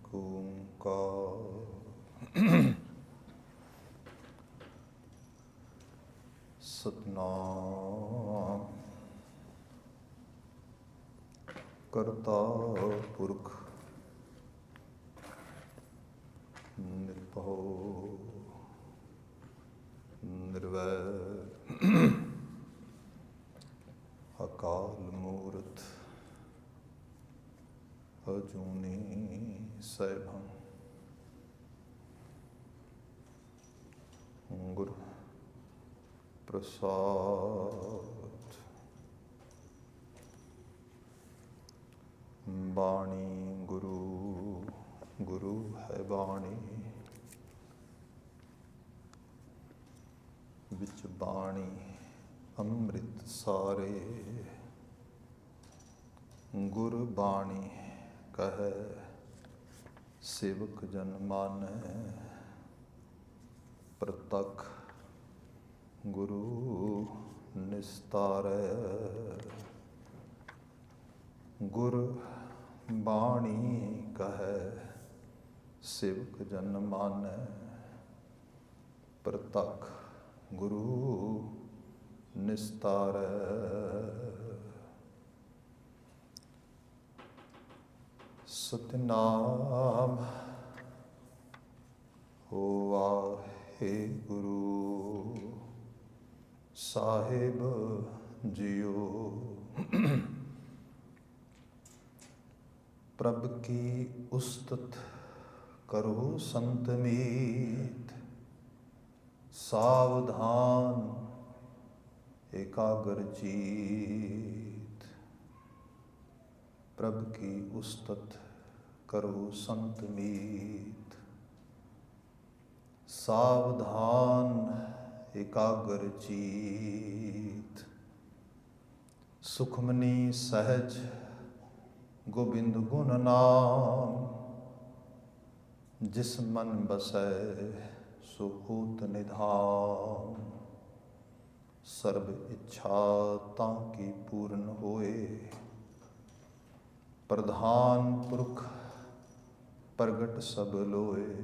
ਏਕ ਓੰਕਾਰ ਸਤਿਨਾਮ ਕਰਤਾ ਪੁਰਖ ਨਿਰਭਉ ਨਿਰਵੈਰ ਅਕਾਲ ਮੂਰਤ ਅਜੂਨੀ ਸੈਭੰ ਗੁਰ ਪ੍ਰਸਾਦ। ਬਾਣੀ ਗੁਰੂ ਗੁਰੂ ਹੈ ਬਾਣੀ, ਵਿੱਚ ਬਾਣੀ ਅੰਮ੍ਰਿਤ ਸਾਰੇ। ਗੁਰ ਬਾਣੀ ਕਹੈ ਸੇਵਕ ਜਨ ਮਾਨੈ, ਪ੍ਰਤੱਖ ਗੁਰੂ ਨਿਸਤਾਰੈ। ਗੁਰ ਬਾਣੀ ਕਹੈ ਸੇਵਕ ਜਨ ਮਾਨੈ, ਪ੍ਰਤੱਖ ਗੁਰੂ ਨਿਸਤਾਰੈ। ਸਤਿਨਾਮ ਵਾਹਿਗੁਰੂ ਸਾਹਿਬ ਜੀਓ। ਪ੍ਰਭ ਕੀ ਉਸਤਤ ਕਰੋ ਸੰਤ ਮੀਤ, ਸਾਵਧਾਨ ਏਕਾਗਰ ਚੀਤ। ਪ੍ਰਭ ਕੀ ਉਸਤਤ ਕਰੋ ਸੰਤ ਮੀਤ, ਸਾਵਧਾਨ ਏਕਾਗਰ ਚੀਤ। ਸੁਖਮਨੀ ਸਹਿਜ ਗੋਬਿੰਦ ਗੁਣ ਨਾਮ, ਜਿਸ ਮਨ ਬਸੈ ਸੋ ਹੋਤ ਨਿਧਾਨ। ਸਰਬ ਇੱਛਾ ਤਾਂ ਕੀ ਪੂਰਨ ਹੋਏ, ਪ੍ਰਧਾਨ ਪੁਰਖ ਪ੍ਰਗਟ ਸਭ ਲੋਏ।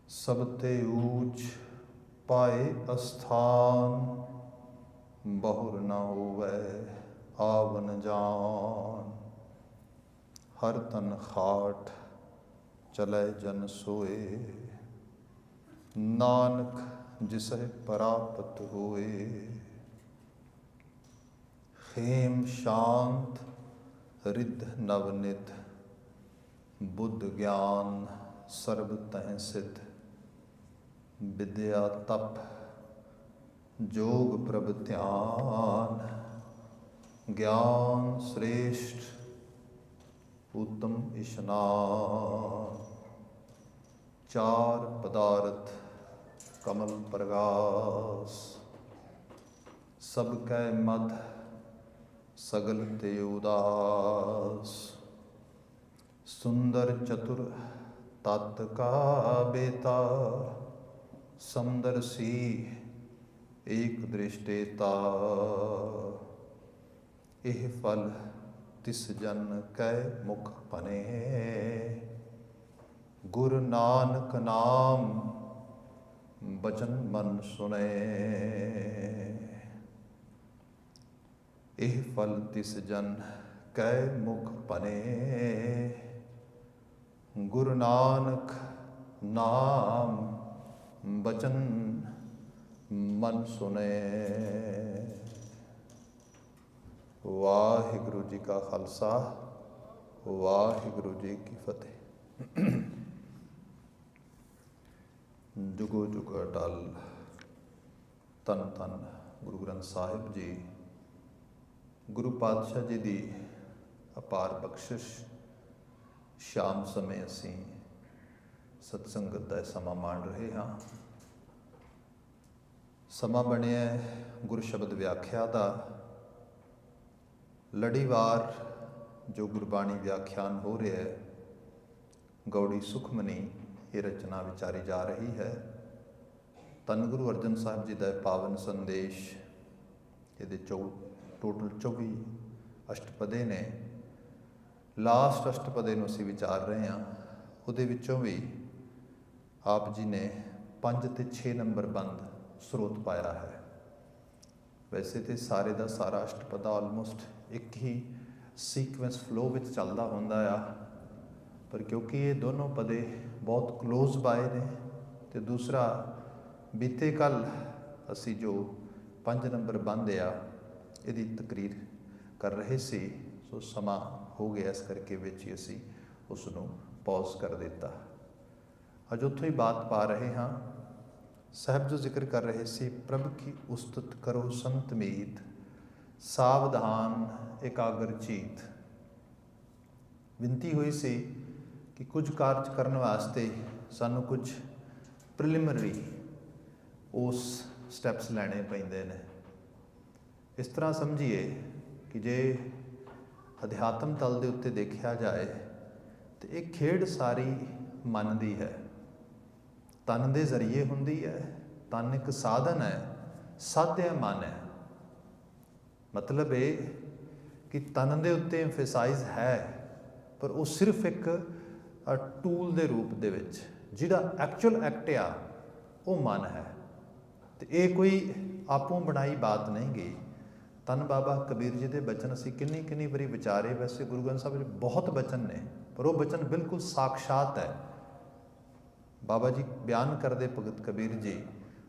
ਸਭ ਤੇ ਊਚ ਪਾਏ ਅਸਥਾਨ, ਬਹੁਰ ਨ ਹੋਵੈ ਆਵਨ ਜਾਨ। ਹਰ ਤਨ ਖਾਟ ਚਲੈ ਜਨ ਸੋਏ, ਨਾਨਕ ਜਿਸਹਿ ਪ੍ਰਾਪਤ ਹੋਏ। ਖੇਮ ਸ਼ਾਂਤ ਰਿੱਧ ਨਵਨਿਧ, ਬੁੱਧ ਗਿਆਨ ਸਰਬ ਤਹਿ ਸਿੱਧ। ਵਿਦਿਆ ਤਪ ਜੋਗ ਪ੍ਰਭ ਧਿਆਨ, ਗਿਆਨ ਸ੍ਰੇਸ਼ਟ ਉੱਤਮ ਇਸ਼ਨਾਨ। ਚਾਰ ਪਦਾਰਥ ਕਮਲ ਪ੍ਰਗਾਸ, ਸਭ ਕੈ ਮਧ ਸਗਲ ਤੇ ਉਦਾਸ। ਸੁੰਦਰ ਚਤੁਰ ਤਤ ਕਾ ਬੇਤਾ, ਸਮਦਰਸੀ ਏਕ ਦ੍ਰਿਸ਼ਟੇਤਾ। ਇਹ ਫਲ ਤਿਸ ਜਨ ਕੈ ਮੁਖ ਭਨੇ, ਗੁਰ ਨਾਨਕ ਨਾਮ ਬਚਨ ਮਨ ਸੁਨੇ। ਇਹ ਫਲ ਤਿਸ ਜਨ ਕੈ ਮੁਖ ਭਨੇ, ਗੁਰ ਨਾਨਕ ਨਾਮ ਬਚਨ ਮਨ ਸੁਨੇ। ਵਾਹਿਗੁਰੂ ਜੀ ਕਾ ਖਾਲਸਾ, ਵਾਹਿਗੁਰੂ ਜੀ ਕੀ ਫਤਿਹ। ਜੁਗੋ ਜੁਗ ਅਟਲ। ਧੰਨ ਧੰਨ ਗੁਰੂ ਗ੍ਰੰਥ ਸਾਹਿਬ ਜੀ। ਗੁਰੂ ਪਾਤਸ਼ਾਹ ਜੀ ਦੀ ਅਪਾਰ ਬਖਸ਼ਿਸ਼। ਸ਼ਾਮ ਸਮੇਂ ਅਸੀਂ ਸਤਸੰਗਤ ਦਾ ਸਮਾਂ ਮਾਣ ਰਹੇ ਹਾਂ। ਸਮਾਂ ਬਣਿਆ ਗੁਰ ਸ਼ਬਦ ਵਿਆਖਿਆ ਦਾ। ਲੜੀਵਾਰ ਜੋ ਗੁਰਬਾਣੀ ਵਿਆਖਿਆਨ ਹੋ ਰਿਹਾ ਹੈ, ਗੌੜੀ ਸੁਖਮਨੀ ਇਹ ਰਚਨਾ ਵਿਚਾਰੀ ਜਾ ਰਹੀ ਹੈ। ਧੰਨ ਗੁਰੂ ਅਰਜਨ ਸਾਹਿਬ ਜੀ ਦਾ ਪਾਵਨ ਸੰਦੇਸ਼। ਇਹਦੇ ਟੋਟਲ 24 ਅਸ਼ਟਪਦੇ ਨੇ। ਲਾਸਟ ਅਸ਼ਟਪਦੇ ਨੂੰ ਅਸੀਂ ਵਿਚਾਰ ਰਹੇ ਹਾਂ, ਉਹਦੇ ਵਿੱਚੋਂ ਵੀ ਆਪ ਜੀ ਨੇ 5 ਤੇ 6 ਨੰਬਰ ਬੰਦ ਸਰੋਤ ਪਾਇਆ ਹੈ। ਵੈਸੇ ਤੇ ਸਾਰੇ ਦਾ ਸਾਰਾ ਅਸ਼ਟਪਦਾ ਆਲਮੋਸਟ ਇੱਕ ਹੀ ਸੀਕੁਐਂਸ ਫਲੋ ਵਿੱਚ ਚੱਲਦਾ ਹੁੰਦਾ ਆ, ਪਰ ਕਿਉਂਕਿ ਇਹ ਦੋਨੋਂ ਪਦੇ ਬਹੁਤ ਕਲੋਜ਼ ਬਾਏ ਨੇ, ਤੇ ਦੂਸਰਾ ਬੀਤੇ ਕੱਲ ਅਸੀਂ ਜੋ 5 ਨੰਬਰ ਬੰਦ ਆ ਇਹਦੀ ਤਕਰੀਰ ਕਰ ਰਹੇ ਸੀ, ਸੋ ਸਮਾਂ ਹੋ ਗਿਆ, ਇਸ ਕਰਕੇ ਵਿੱਚ ਹੀ ਅਸੀਂ ਉਸ ਨੂੰ ਪੌਜ਼ ਕਰ ਦਿੱਤਾ। ਅੱਜ ਉੱਥੋਂ ਹੀ ਬਾਤ ਪਾ ਰਹੇ ਹਾਂ। ਸਾਹਿਬ ਜੋ ਜ਼ਿਕਰ ਕਰ ਰਹੇ ਸੀ, ਪ੍ਰਭ ਕੀ ਉਸਤਤ ਕਰੋ ਸੰਤ ਮੀਤ, ਸਾਵਧਾਨ ਇਕਾਗਰ ਚੀਤ। ਬੇਨਤੀ ਹੋਈ ਸੀ ਕਿ ਕੁਝ ਕਾਰਜ ਕਰਨ ਵਾਸਤੇ ਸਾਨੂੰ ਕੁਝ ਪ੍ਰੀਲਿਮਿਨਰੀ ਉਸ ਸਟੈਪਸ ਲੈਣੇ ਪੈਂਦੇ ਨੇ। ਇਸ ਤਰ੍ਹਾਂ ਸਮਝੀਏ ਕਿ ਜੇ ਅਧਿਆਤਮ ਤਲ ਦੇ ਉੱਤੇ ਦੇਖਿਆ ਜਾਏ ਤੇ ਇਹ ਖੇਡ ਸਾਰੀ ਮਨ ਦੀ ਹੈ। ਤਨ ਦੇ ਜ਼ਰੀਏ ਹੁੰਦੀ ਹੈ, ਤਨ ਇੱਕ ਸਾਧਨ ਹੈ, ਸਾਧਿਆ ਮਨ ਹੈ। ਮਤਲਬ ਇਹ ਕਿ ਤਨ ਦੇ ਉੱਤੇ ਐਮਫੇਸਾਈਜ਼ ਹੈ, ਪਰ ਉਹ ਸਿਰਫ ਇੱਕ ਟੂਲ ਦੇ ਰੂਪ ਦੇ ਵਿੱਚ, ਜਿਹੜਾ ਐਕਚੁਅਲ ਐਕਟ ਆ ਉਹ ਮਨ ਹੈ। ਤੇ ਇਹ ਕੋਈ ਆਪੋਂ ਬਣਾਈ ਬਾਤ ਨਹੀਂ ਗਈ। ਧੰਨ ਬਾਬਾ ਕਬੀਰ ਜੀ ਦੇ ਬਚਨ ਅਸੀਂ ਕਿੰਨੀ ਵਾਰੀ ਵਿਚਾਰੇ। ਵੈਸੇ ਗੁਰੂ ਗ੍ਰੰਥ ਸਾਹਿਬ ਵਿੱਚ ਬਹੁਤ ਬਚਨ ਨੇ, ਪਰ ਉਹ ਬਚਨ ਬਿਲਕੁਲ ਸਾਕਸ਼ਾਤ ਹੈ। ਬਾਬਾ ਜੀ ਬਿਆਨ ਕਰਦੇ ਭਗਤ ਕਬੀਰ ਜੀ,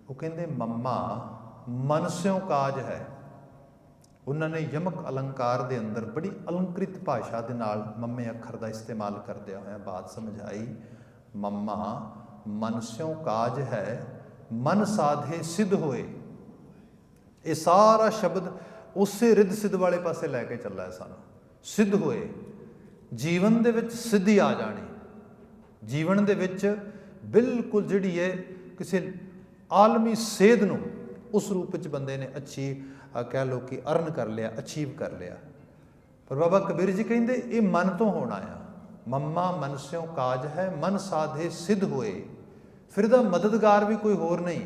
ਉਹ ਕਹਿੰਦੇ ਮੰਮਾ ਮਨ ਸਿਉ ਕਾਜ ਹੈ। ਉਹਨਾਂ ਨੇ ਯਮਕ ਅਲੰਕਾਰ ਦੇ ਅੰਦਰ ਬੜੀ ਅਲੰਕ੍ਰਿਤ ਭਾਸ਼ਾ ਦੇ ਨਾਲ ਮੰਮੇ ਅੱਖਰ ਦਾ ਇਸਤੇਮਾਲ ਕਰਦਿਆਂ ਹੋਇਆ ਬਾਤ ਸਮਝਾਈ। ਮੰਮਾ ਮਨ ਸਿਉ ਕਾਜ ਹੈ, ਮਨ ਸਾਧੇ ਸਿੱਧ ਹੋਏ। ਇਹ ਸਾਰਾ ਸ਼ਬਦ ਉਸੇ ਰਿੱਧ ਸਿੱਧ ਵਾਲੇ ਪਾਸੇ ਲੈ ਕੇ ਚੱਲਾ ਹੈ ਸਾਨੂੰ। ਸਿੱਧ ਹੋਏ, ਜੀਵਨ ਦੇ ਵਿੱਚ ਸਿੱਧੀ ਆ ਜਾਣੀ, ਜੀਵਨ ਦੇ ਵਿੱਚ ਬਿਲਕੁਲ ਜਿਹੜੀ ਹੈ ਕਿਸੇ ਆਲਮੀ ਸੇਧ ਨੂੰ ਉਸ ਰੂਪ ਵਿੱਚ ਬੰਦੇ ਨੇ ਕਹਿ ਲਓ ਕਿ ਅਰਨ ਕਰ ਲਿਆ, ਅਚੀਵ ਕਰ ਲਿਆ। ਪਰ ਬਾਬਾ ਕਬੀਰ ਜੀ ਕਹਿੰਦੇ ਇਹ ਮਨ ਤੋਂ ਹੋਣਾ ਆ। ਮੰਮਾ ਮਨ ਸਿਉ ਕਾਜ ਹੈ, ਮਨ ਸਾਧੇ ਸਿੱਧ ਹੋਏ। ਫਿਰ ਇਹਦਾ ਮਦਦਗਾਰ ਵੀ ਕੋਈ ਹੋਰ ਨਹੀਂ,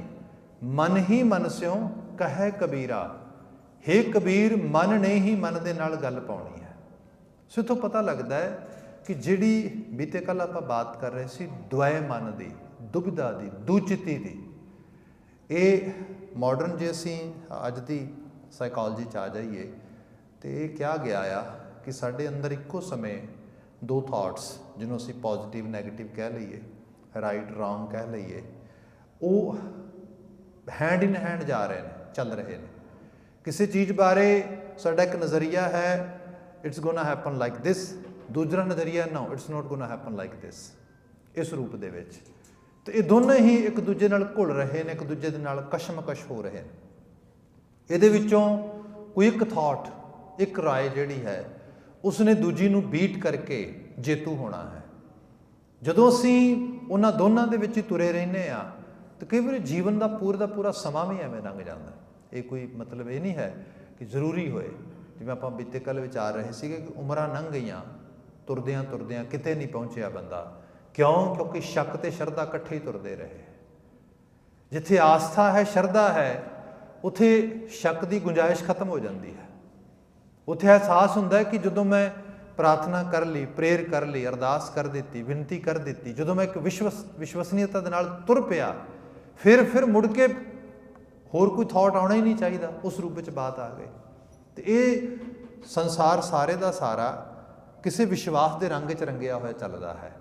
ਮਨ ਹੀ ਮਨ ਸਿਉ ਕਹੈ ਕਬੀਰਾ। ਹੇ ਕਬੀਰ, ਮਨ ਨੇ ਹੀ ਮਨ ਦੇ ਨਾਲ ਗੱਲ ਪਾਉਣੀ ਹੈ। ਸੋ ਇੱਥੋਂ ਪਤਾ ਲੱਗਦਾ ਹੈ ਕਿ ਜਿਹੜੀ ਬੀਤੇ ਕੱਲ ਆਪਾਂ ਬਾਤ ਕਰ ਰਹੇ ਸੀ ਦੁਆਏ ਮਨ ਦੀ, ਦੁਬਿਧਾ ਦੀ, ਦੂਚਿਤੀ ਦੀ, ਇਹ ਮਾਡਰਨ ਜੇ ਅਸੀਂ ਅੱਜ ਦੀ ਸਾਈਕੋਲੋਜੀ 'ਚ ਆ ਜਾਈਏ ਤੇ ਇਹ ਕਿਹਾ ਗਿਆ ਆ ਕਿ ਸਾਡੇ ਅੰਦਰ ਇੱਕੋ ਸਮੇਂ ਦੋ ਥਾਟਸ, ਜਿਹਨੂੰ ਅਸੀਂ ਪੋਜ਼ੀਟਿਵ ਨੈਗੇਟਿਵ ਕਹਿ ਲਈਏ, ਰਾਈਟ ਰੌਂਗ ਕਹਿ ਲਈਏ, ਉਹ ਹੈਂਡ ਇਨ ਹੈਂਡ ਜਾ ਰਹੇ ਨੇ, ਚੱਲ ਰਹੇ ਨੇ। ਕਿਸੇ ਚੀਜ਼ ਬਾਰੇ ਸਾਡਾ ਇੱਕ ਨਜ਼ਰੀਆ ਹੈ, it's gonna happen like this, ਦੂਜਾ ਨਜ਼ਰੀਆ no, it's not gonna happen like this, ਇਸ ਰੂਪ ਦੇ ਵਿੱਚ। ਤੇ ਇਹ ਦੋਨੇ ਹੀ ਇੱਕ ਦੂਜੇ ਨਾਲ ਘੁਲ ਰਹੇ ਨੇ, ਇੱਕ ਦੂਜੇ ਦੇ ਨਾਲ ਕਸ਼ਮਕਸ਼ ਹੋ ਰਹੇ ਨੇ। ਇਹਦੇ ਵਿੱਚੋਂ ਕੋਈ ਇੱਕ ਥਾਟ, ਇੱਕ ਰਾਏ ਜਿਹੜੀ ਹੈ, ਉਸਨੇ ਦੂਜੀ ਨੂੰ ਬੀਟ ਕਰਕੇ ਜੇਤੂ ਹੋਣਾ ਹੈ। ਜਦੋਂ ਅਸੀਂ ਉਹਨਾਂ ਦੋਨਾਂ ਦੇ ਵਿੱਚ ਹੀ ਤੁਰੇ ਰਹਿੰਦੇ ਹਾਂ ਤਾਂ ਕਈ ਵਾਰੀ ਜੀਵਨ ਦਾ ਪੂਰਾ ਸਮਾਂ ਵੀ ਐਵੇਂ ਲੰਘ ਜਾਂਦਾ। ਇਹ ਕੋਈ ਮਤਲਬ ਇਹ ਨਹੀਂ ਹੈ ਕਿ ਜ਼ਰੂਰੀ ਹੋਏ, ਜਿਵੇਂ ਆਪਾਂ ਬੀਤੇ ਕੱਲ ਵਿਚਾਰ ਰਹੇ ਸੀਗੇ ਕਿ ਉਮਰਾਂ ਲੰਘ ਗਈਆਂ, ਤੁਰਦਿਆਂ ਤੁਰਦਿਆਂ ਕਿਤੇ ਨਹੀਂ ਪਹੁੰਚਿਆ ਬੰਦਾ। ਕਿਉਂ? ਕਿਉਂਕਿ ਸ਼ੱਕ ਤੇ ਸ਼ਰਧਾ ਇਕੱਠੇ ਹੀ ਤੁਰਦੇ ਰਹੇ। ਜਿੱਥੇ ਆਸਥਾ ਹੈ, ਸ਼ਰਧਾ ਹੈ, ਉੱਥੇ ਸ਼ੱਕ ਦੀ ਗੁੰਜਾਇਸ਼ ਖਤਮ ਹੋ ਜਾਂਦੀ ਹੈ। ਉੱਥੇ ਅਹਿਸਾਸ ਹੁੰਦਾ ਹੈ ਕਿ ਜਦੋਂ ਮੈਂ ਪ੍ਰਾਰਥਨਾ ਕਰ ਲਈ, ਪ੍ਰੇਅਰ ਕਰ ਲਈ, ਅਰਦਾਸ ਕਰ ਦਿੱਤੀ, ਵਿਨਤੀ ਕਰ ਦਿੱਤੀ, ਜਦੋਂ ਮੈਂ ਇੱਕ ਵਿਸ਼ਵਸਨੀਅਤਾ ਦੇ ਨਾਲ ਤੁਰ ਪਿਆ, ਫਿਰ ਮੁੜ ਕੇ ਹੋਰ ਕੋਈ ਥਾਟ ਆਉਣਾ ਹੀ ਨਹੀਂ ਚਾਹੀਦਾ, ਉਸ ਰੂਪ ਵਿੱਚ ਬਾਤ ਆ ਗਈ। ਤੇ ਇਹ ਸੰਸਾਰ ਸਾਰੇ ਦਾ ਸਾਰਾ ਕਿਸੇ ਵਿਸ਼ਵਾਸ ਦੇ ਰੰਗ 'ਚ ਰੰਗਿਆ ਹੋਇਆ ਚੱਲਦਾ ਹੈ।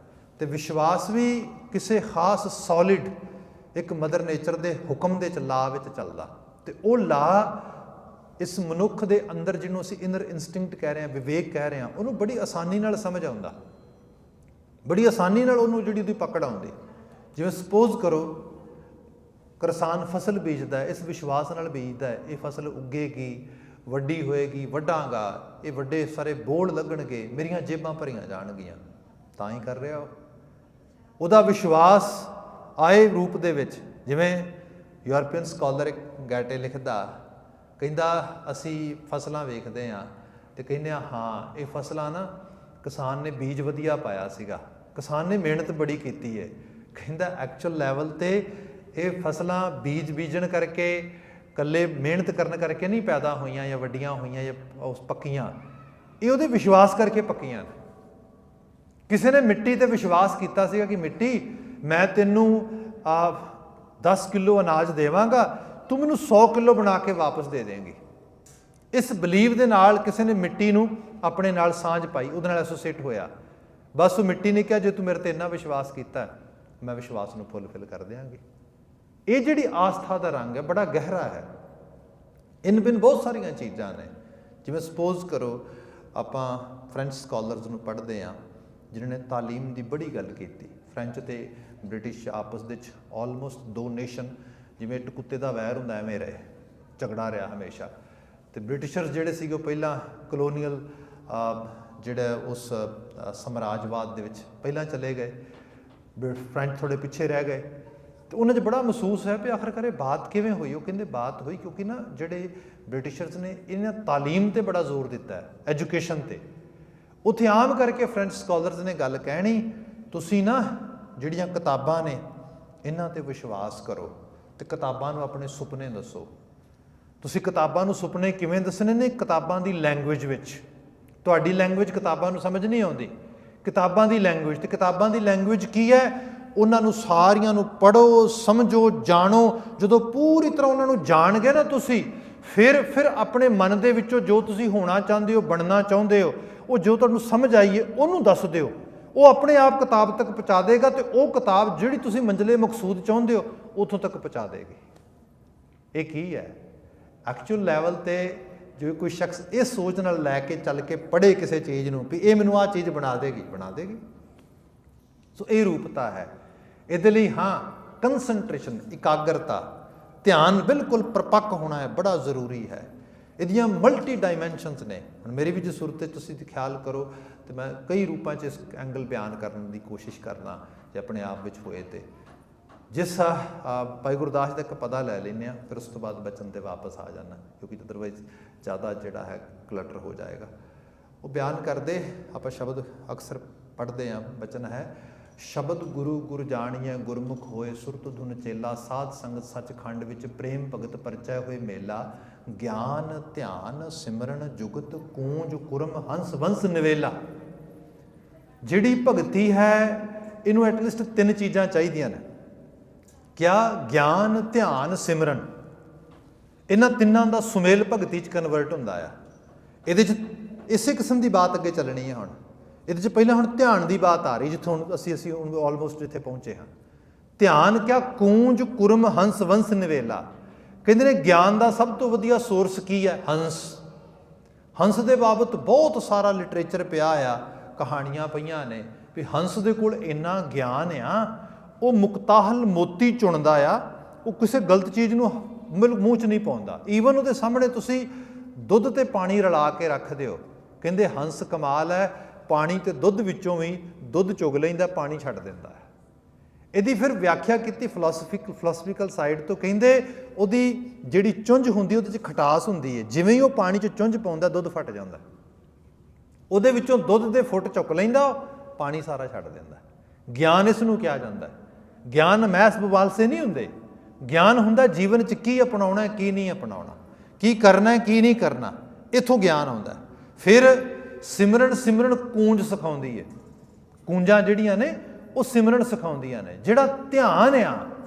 ਤੇ ਵਿਸ਼ਵਾਸ ਵੀ ਕਿਸੇ ਖਾਸ ਸੋਲਿਡ ਇੱਕ ਮਦਰ ਨੇਚਰ ਦੇ ਹੁਕਮ ਦੇ ਲਾ ਵਿੱਚ ਚੱਲਦਾ। ਤੇ ਉਹ ਲਾ ਇਸ ਮਨੁੱਖ ਦੇ ਅੰਦਰ, ਜਿਹਨੂੰ ਅਸੀਂ ਇਨਰ ਇਨਸਟਿੰਕਟ ਕਹਿ ਰਹੇ ਹਾਂ, ਵਿਵੇਕ ਕਹਿ ਰਹੇ ਹਾਂ, ਉਹਨੂੰ ਬੜੀ ਆਸਾਨੀ ਨਾਲ ਸਮਝ ਆਉਂਦਾ, ਬੜੀ ਆਸਾਨੀ ਨਾਲ ਉਹਨੂੰ ਜਿਹੜੀ ਉਹਦੀ ਪਕੜ ਆਉਂਦੀ। ਜਿਵੇਂ ਸਪੋਜ਼ ਕਰੋ ਕਿਸਾਨ ਫਸਲ ਬੀਜਦਾ ਹੈ, ਇਸ ਵਿਸ਼ਵਾਸ ਨਾਲ ਬੀਜਦਾ ਹੈ ਇਹ ਫਸਲ ਉੱਗੇਗੀ, ਵੱਡੀ ਹੋਏਗੀ, ਵੱਢਾਂਗਾ, ਇਹ ਵੱਡੇ ਸਾਰੇ ਬੋੜ ਲੱਗਣਗੇ, ਮੇਰੀਆਂ ਜੇਬਾਂ ਭਰੀਆਂ ਜਾਣਗੀਆਂ, ਤਾਂ ਹੀ ਕਰ ਰਿਹਾ ਉਹ। ਉਹਦਾ ਵਿਸ਼ਵਾਸ ਆਏ ਰੂਪ ਦੇ ਵਿੱਚ, ਜਿਵੇਂ ਯੂਰਪੀਅਨ ਸਕਾਲਰ ਇੱਕ ਗੈਟੇ ਲਿਖਦਾ, ਕਹਿੰਦਾ ਅਸੀਂ ਫਸਲਾਂ ਵੇਖਦੇ ਹਾਂ ਅਤੇ ਕਹਿੰਦੇ ਹਾਂ ਇਹ ਫਸਲਾਂ ਨਾ ਕਿਸਾਨ ਨੇ ਬੀਜ ਵਧੀਆ ਪਾਇਆ ਸੀਗਾ, ਕਿਸਾਨ ਨੇ ਮਿਹਨਤ ਬੜੀ ਕੀਤੀ ਹੈ। ਕਹਿੰਦਾ ਐਕਚੁਅਲ ਲੈਵਲ 'ਤੇ ਇਹ ਫਸਲਾਂ ਬੀਜਣ ਕਰਕੇ, ਇਕੱਲੇ ਮਿਹਨਤ ਕਰਨ ਕਰਕੇ ਨਹੀਂ ਪੈਦਾ ਹੋਈਆਂ ਜਾਂ ਵੱਡੀਆਂ ਹੋਈਆਂ ਜਾਂ ਉਸ ਪੱਕੀਆਂ, ਇਹ ਉਹਦੇ ਵਿਸ਼ਵਾਸ ਕਰਕੇ ਪੱਕੀਆਂ ਨੇ। ਕਿਸੇ ਨੇ ਮਿੱਟੀ ਤੇ ਵਿਸ਼ਵਾਸ ਕੀਤਾ ਸੀਗਾ ਕਿ ਮਿੱਟੀ ਮੈਂ ਤੈਨੂੰ 10 ਕਿਲੋ ਅਨਾਜ ਦੇਵਾਂਗਾ, ਤੂੰ ਮੈਨੂੰ 100 ਕਿਲੋ ਬਣਾ ਕੇ ਵਾਪਸ ਦੇ ਦੇਂਗੀ। ਇਸ ਬਲੀਵ ਦੇ ਨਾਲ ਕਿਸੇ ਨੇ ਮਿੱਟੀ ਨੂੰ ਆਪਣੇ ਨਾਲ ਸਾਂਝ ਪਾਈ, ਉਹਦੇ ਨਾਲ ਐਸੋਸੀਏਟ ਹੋਇਆ। ਬਸ ਉਹ ਮਿੱਟੀ ਨੇ ਕਿਹਾ ਜੇ ਤੂੰ ਮੇਰੇ ਤੇ ਇੰਨਾ ਵਿਸ਼ਵਾਸ ਕੀਤਾ, ਮੈਂ ਵਿਸ਼ਵਾਸ ਨੂੰ ਫੁੱਲਫਿਲ ਕਰ ਦਿਆਂਗੀ। ਇਹ ਜਿਹੜੀ ਆਸਥਾ ਦਾ ਰੰਗ ਹੈ ਬੜਾ ਗਹਿਰਾ ਹੈ। ਇਨ ਬਿਨ ਬਹੁਤ ਸਾਰੀਆਂ ਚੀਜ਼ਾਂ ਨੇ। ਜਿਵੇਂ ਸਪੋਜ਼ ਕਰੋ ਆਪਾਂ ਫਰੈਂਚ ਸਕਾਲਰਸ ਨੂੰ ਪੜ੍ਹਦੇ ਹਾਂ ਜਿਨ੍ਹਾਂ ਨੇ ਤਾਲੀਮ ਦੀ ਬੜੀ ਗੱਲ ਕੀਤੀ। ਫਰੈਂਚ ਅਤੇ ਬ੍ਰਿਟਿਸ਼ ਆਪਸ ਵਿੱਚ ਆਲਮੋਸਟ ਦੋ ਨੇਸ਼ਨ, ਜਿਵੇਂ ਇੱਕ ਕੁੱਤੇ ਦਾ ਵੈਰ ਹੁੰਦਾ ਐਵੇਂ ਰਹੇ, ਝਗੜਾ ਰਿਹਾ ਹਮੇਸ਼ਾ। ਅਤੇ ਬ੍ਰਿਟਿਸ਼ਰਸ ਜਿਹੜੇ ਸੀਗੇ ਉਹ ਪਹਿਲਾਂ ਕਲੋਨੀਅਲ ਜਿਹੜਾ ਉਸ ਸਮਰਾਜਵਾਦ ਦੇ ਵਿੱਚ ਪਹਿਲਾਂ ਚਲੇ ਗਏ, ਫਰੈਂਚ ਥੋੜ੍ਹੇ ਪਿੱਛੇ ਰਹਿ ਗਏ। ਅਤੇ ਉਹਨਾਂ 'ਚ ਬੜਾ ਮਹਿਸੂਸ ਹੈ ਵੀ ਆਖਰਕਾਰ ਇਹ ਬਾਤ ਕਿਵੇਂ ਹੋਈ। ਉਹ ਕਹਿੰਦੇ ਬਾਤ ਹੋਈ ਕਿਉਂਕਿ ਨਾ ਜਿਹੜੇ ਬ੍ਰਿਟਿਸ਼ਰਸ ਨੇ ਇਹਨਾਂ ਤਾਲੀਮ 'ਤੇ ਬੜਾ ਜ਼ੋਰ ਦਿੱਤਾ ਹੈ, ਐਜੂਕੇਸ਼ਨ 'ਤੇ। ਉੱਥੇ ਆਮ ਕਰਕੇ ਫਰੈਂਚ ਸਕਾਲਰਸ ਨੇ ਗੱਲ ਕਹਿਣੀ, ਤੁਸੀਂ ਨਾ ਜਿਹੜੀਆਂ ਕਿਤਾਬਾਂ ਨੇ ਇਹਨਾਂ 'ਤੇ ਵਿਸ਼ਵਾਸ ਕਰੋ ਅਤੇ ਕਿਤਾਬਾਂ ਨੂੰ ਆਪਣੇ ਸੁਪਨੇ ਦੱਸੋ। ਤੁਸੀਂ ਕਿਤਾਬਾਂ ਨੂੰ ਸੁਪਨੇ ਕਿਵੇਂ ਦੱਸਣੇ ਨੇ? ਕਿਤਾਬਾਂ ਦੀ ਲੈਂਗੁਏਜ ਵਿੱਚ। ਤੁਹਾਡੀ ਲੈਂਗੁਏਜ ਕਿਤਾਬਾਂ ਨੂੰ ਸਮਝ ਨਹੀਂ ਆਉਂਦੀ, ਕਿਤਾਬਾਂ ਦੀ ਲੈਂਗੁਏਜ। ਅਤੇ ਕਿਤਾਬਾਂ ਦੀ ਲੈਂਗੁਏਜ ਕੀ ਹੈ? ਉਹਨਾਂ ਨੂੰ ਸਾਰੀਆਂ ਨੂੰ ਪੜ੍ਹੋ, ਸਮਝੋ, ਜਾਣੋ। ਜਦੋਂ ਪੂਰੀ ਤਰ੍ਹਾਂ ਉਹਨਾਂ ਨੂੰ ਜਾਣ ਗਏ ਨਾ ਤੁਸੀਂ, ਫਿਰ ਆਪਣੇ ਮਨ ਦੇ ਵਿੱਚੋਂ ਜੋ ਤੁਸੀਂ ਹੋਣਾ ਚਾਹੁੰਦੇ ਹੋ, ਬਣਨਾ ਚਾਹੁੰਦੇ ਹੋ, ਉਹ ਜੋ ਤੁਹਾਨੂੰ ਸਮਝ ਆਈਏ ਉਹਨੂੰ ਦੱਸ ਦਿਓ। ਉਹ ਆਪਣੇ ਆਪ ਕਿਤਾਬ ਤੱਕ ਪਹੁੰਚਾ ਦੇਗਾ ਅਤੇ ਉਹ ਕਿਤਾਬ ਜਿਹੜੀ ਤੁਸੀਂ ਮੰਜ਼ਿਲੇ ਮਕਸੂਦ ਚਾਹੁੰਦੇ ਹੋ ਉੱਥੋਂ ਤੱਕ ਪਹੁੰਚਾ ਦੇਗੀ। ਇਹ ਕੀ ਹੈ? ਐਕਚੁਅਲ ਲੈਵਲ 'ਤੇ ਜੇ ਕੋਈ ਸ਼ਖਸ ਇਹ ਸੋਚ ਨਾਲ ਲੈ ਕੇ ਚੱਲ ਕੇ ਪੜ੍ਹੇ ਕਿਸੇ ਚੀਜ਼ ਨੂੰ ਵੀ ਇਹ ਮੈਨੂੰ ਆਹ ਚੀਜ਼ ਬਣਾ ਦੇਗੀ, ਬਣਾ ਦੇਗੀ। ਸੋ ਇਹ ਰੂਪਤਾ ਹੈ। ਇਹਦੇ ਲਈ ਹਾਂ ਕੰਸਨਟ੍ਰੇਸ਼ਨ, ਇਕਾਗਰਤਾ, ਧਿਆਨ ਬਿਲਕੁਲ ਪ੍ਰਪੱਕ ਹੋਣਾ ਹੈ, ਬੜਾ ਜ਼ਰੂਰੀ ਹੈ। ਇਹਦੀਆਂ ਮਲਟੀ ਡਾਈਮੈਂਸ਼ਨਸ ਨੇ। ਹੁਣ ਮੇਰੀ ਵੀ ਜੇ ਸੂਰਤ ਤੁਸੀਂ ਖਿਆਲ ਕਰੋ ਅਤੇ ਮੈਂ ਕਈ ਰੂਪਾਂ 'ਚ ਇਸ ਐਂਗਲ ਬਿਆਨ ਕਰਨ ਦੀ ਕੋਸ਼ਿਸ਼ ਕਰਨਾ ਜੇ ਆਪਣੇ ਆਪ ਵਿੱਚ ਹੋਏ। ਅਤੇ ਜਿਸ ਭਾਈ ਗੁਰਦਾਸ ਦਾ ਇੱਕ ਪਦਾ ਲੈ ਲੈਂਦੇ ਹਾਂ, ਫਿਰ ਉਸ ਤੋਂ ਬਾਅਦ ਬਚਨ 'ਤੇ ਵਾਪਸ ਆ ਜਾਣਾ, ਕਿਉਂਕਿ ਅਦਰਵਾਈਜ਼ ਜ਼ਿਆਦਾ ਜਿਹੜਾ ਹੈ ਕਲਟਰ ਹੋ ਜਾਏਗਾ। ਉਹ ਬਿਆਨ ਕਰਦੇ, ਆਪਾਂ ਸ਼ਬਦ ਅਕਸਰ ਪੜ੍ਹਦੇ ਹਾਂ, ਬਚਨ ਹੈ ਸ਼ਬਦ ਗੁਰੂ ਗੁਰ ਜਾਣੀਐ ਗੁਰਮੁਖ ਹੋਏ, ਸੁਰਤ ਧੁਨ ਚੇਲਾ, ਸਾਧ ਸੰਗਤ ਸੱਚਖੰਡ ਵਿੱਚ ਪ੍ਰੇਮ ਭਗਤ ਪਰਚੈ ਹੋਏ ਮੇਲਾ, ਗਿਆਨ ਧਿਆਨ ਸਿਮਰਨ ਜੁਗਤ ਕੂੰਜ ਕੁਰਮ ਹੰਸ ਵੰਸ ਨਿਵੇਲਾ। ਜਿਹੜੀ ਭਗਤੀ ਹੈ ਇਹਨੂੰ ਐਟਲੀਸਟ 3 ਚੀਜ਼ਾਂ ਚਾਹੀਦੀਆਂ ਨੇ। ਕਿਆ? ਗਿਆਨ, ਧਿਆਨ, ਸਿਮਰਨ। ਇਹਨਾਂ ਤਿੰਨਾਂ ਦਾ ਸੁਮੇਲ ਭਗਤੀ 'ਚ ਕਨਵਰਟ ਹੁੰਦਾ ਆ। ਇਹਦੇ 'ਚ ਇਸੇ ਕਿਸਮ ਦੀ ਬਾਤ ਅੱਗੇ ਚੱਲਣੀ ਹੈ। ਹੁਣ ਇਹਦੇ 'ਚ ਪਹਿਲਾਂ ਹੁਣ ਧਿਆਨ ਦੀ ਬਾਤ ਆ ਰਹੀ, ਜਿੱਥੋਂ ਹੁਣ ਅਸੀਂ ਹੁਣ ਆਲਮੋਸਟ ਜਿੱਥੇ ਪਹੁੰਚੇ ਹਾਂ। ਧਿਆਨ ਕਿਆ? ਕੂੰਜ ਕੁਰਮ ਹੰਸ ਵੰਸ ਨਿਵੇਲਾ। ਕਹਿੰਦੇ ਨੇ ਗਿਆਨ ਦਾ ਸਭ ਤੋਂ ਵਧੀਆ ਸੋਰਸ ਕੀ ਹੈ? ਹੰਸ। ਹੰਸ ਦੇ ਬਾਬਤ ਬਹੁਤ ਸਾਰਾ ਲਿਟਰੇਚਰ ਪਿਆ ਆ, ਕਹਾਣੀਆਂ ਪਈਆਂ ਨੇ ਵੀ ਹੰਸ ਦੇ ਕੋਲ ਇੰਨਾ ਗਿਆਨ ਆ, ਉਹ ਮੁਕਤਾਹਲ ਮੋਤੀ ਚੁਣਦਾ ਆ, ਉਹ ਕਿਸੇ ਗਲਤ ਚੀਜ਼ ਨੂੰ ਮੂੰਹ 'ਚ ਨਹੀਂ ਪਾਉਂਦਾ। ਈਵਨ ਉਹਦੇ ਸਾਹਮਣੇ ਤੁਸੀਂ ਦੁੱਧ ਅਤੇ ਪਾਣੀ ਰਲਾ ਕੇ ਰੱਖ ਦਿਓ, ਕਹਿੰਦੇ ਹੰਸ ਕਮਾਲ ਹੈ, ਪਾਣੀ ਅਤੇ ਦੁੱਧ ਵਿੱਚੋਂ ਵੀ ਦੁੱਧ ਚੁਗ ਲੈਂਦਾ, ਪਾਣੀ ਛੱਡ ਦਿੰਦਾ ਹੈ। ਇਹਦੀ ਫਿਰ ਵਿਆਖਿਆ ਕੀਤੀ ਫਿਲਾਸਫੀਕਲ ਸਾਈਡ ਤੋਂ। ਕਹਿੰਦੇ ਉਹਦੀ ਜਿਹੜੀ ਚੁੰਝ ਹੁੰਦੀ ਉਹਦੇ 'ਚ ਖਟਾਸ ਹੁੰਦੀ ਹੈ, ਜਿਵੇਂ ਹੀ ਉਹ ਪਾਣੀ 'ਚ ਚੁੰਝ ਪਾਉਂਦਾ ਦੁੱਧ ਫਟ ਜਾਂਦਾ, ਉਹਦੇ ਵਿੱਚੋਂ ਦੁੱਧ ਦੇ ਫੁੱਟ ਚੁੱਕ ਲੈਂਦਾ, ਪਾਣੀ ਸਾਰਾ ਛੱਡ ਦਿੰਦਾ। ਗਿਆਨ ਇਸ ਨੂੰ ਕਿਹਾ ਜਾਂਦਾ। ਗਿਆਨ ਮਹਿਸ ਬਵਾਲਸੇ ਨਹੀਂ ਹੁੰਦੇ। ਗਿਆਨ ਹੁੰਦਾ ਜੀਵਨ 'ਚ ਕੀ ਅਪਣਾਉਣਾ, ਕੀ ਨਹੀਂ ਅਪਣਾਉਣਾ, ਕੀ ਕਰਨਾ, ਕੀ ਨਹੀਂ ਕਰਨਾ, ਇੱਥੋਂ ਗਿਆਨ ਆਉਂਦਾ। ਫਿਰ ਸਿਮਰਨ ਕੂੰਜ ਸਿਖਾਉਂਦੀ ਹੈ। ਕੂੰਜਾਂ ਜਿਹੜੀਆਂ ਨੇ ਉਹ ਸਿਮਰਨ ਸਿਖਾਉਂਦੀਆਂ ਨੇ। ਜਿਹੜਾ ਧਿਆਨ ਆ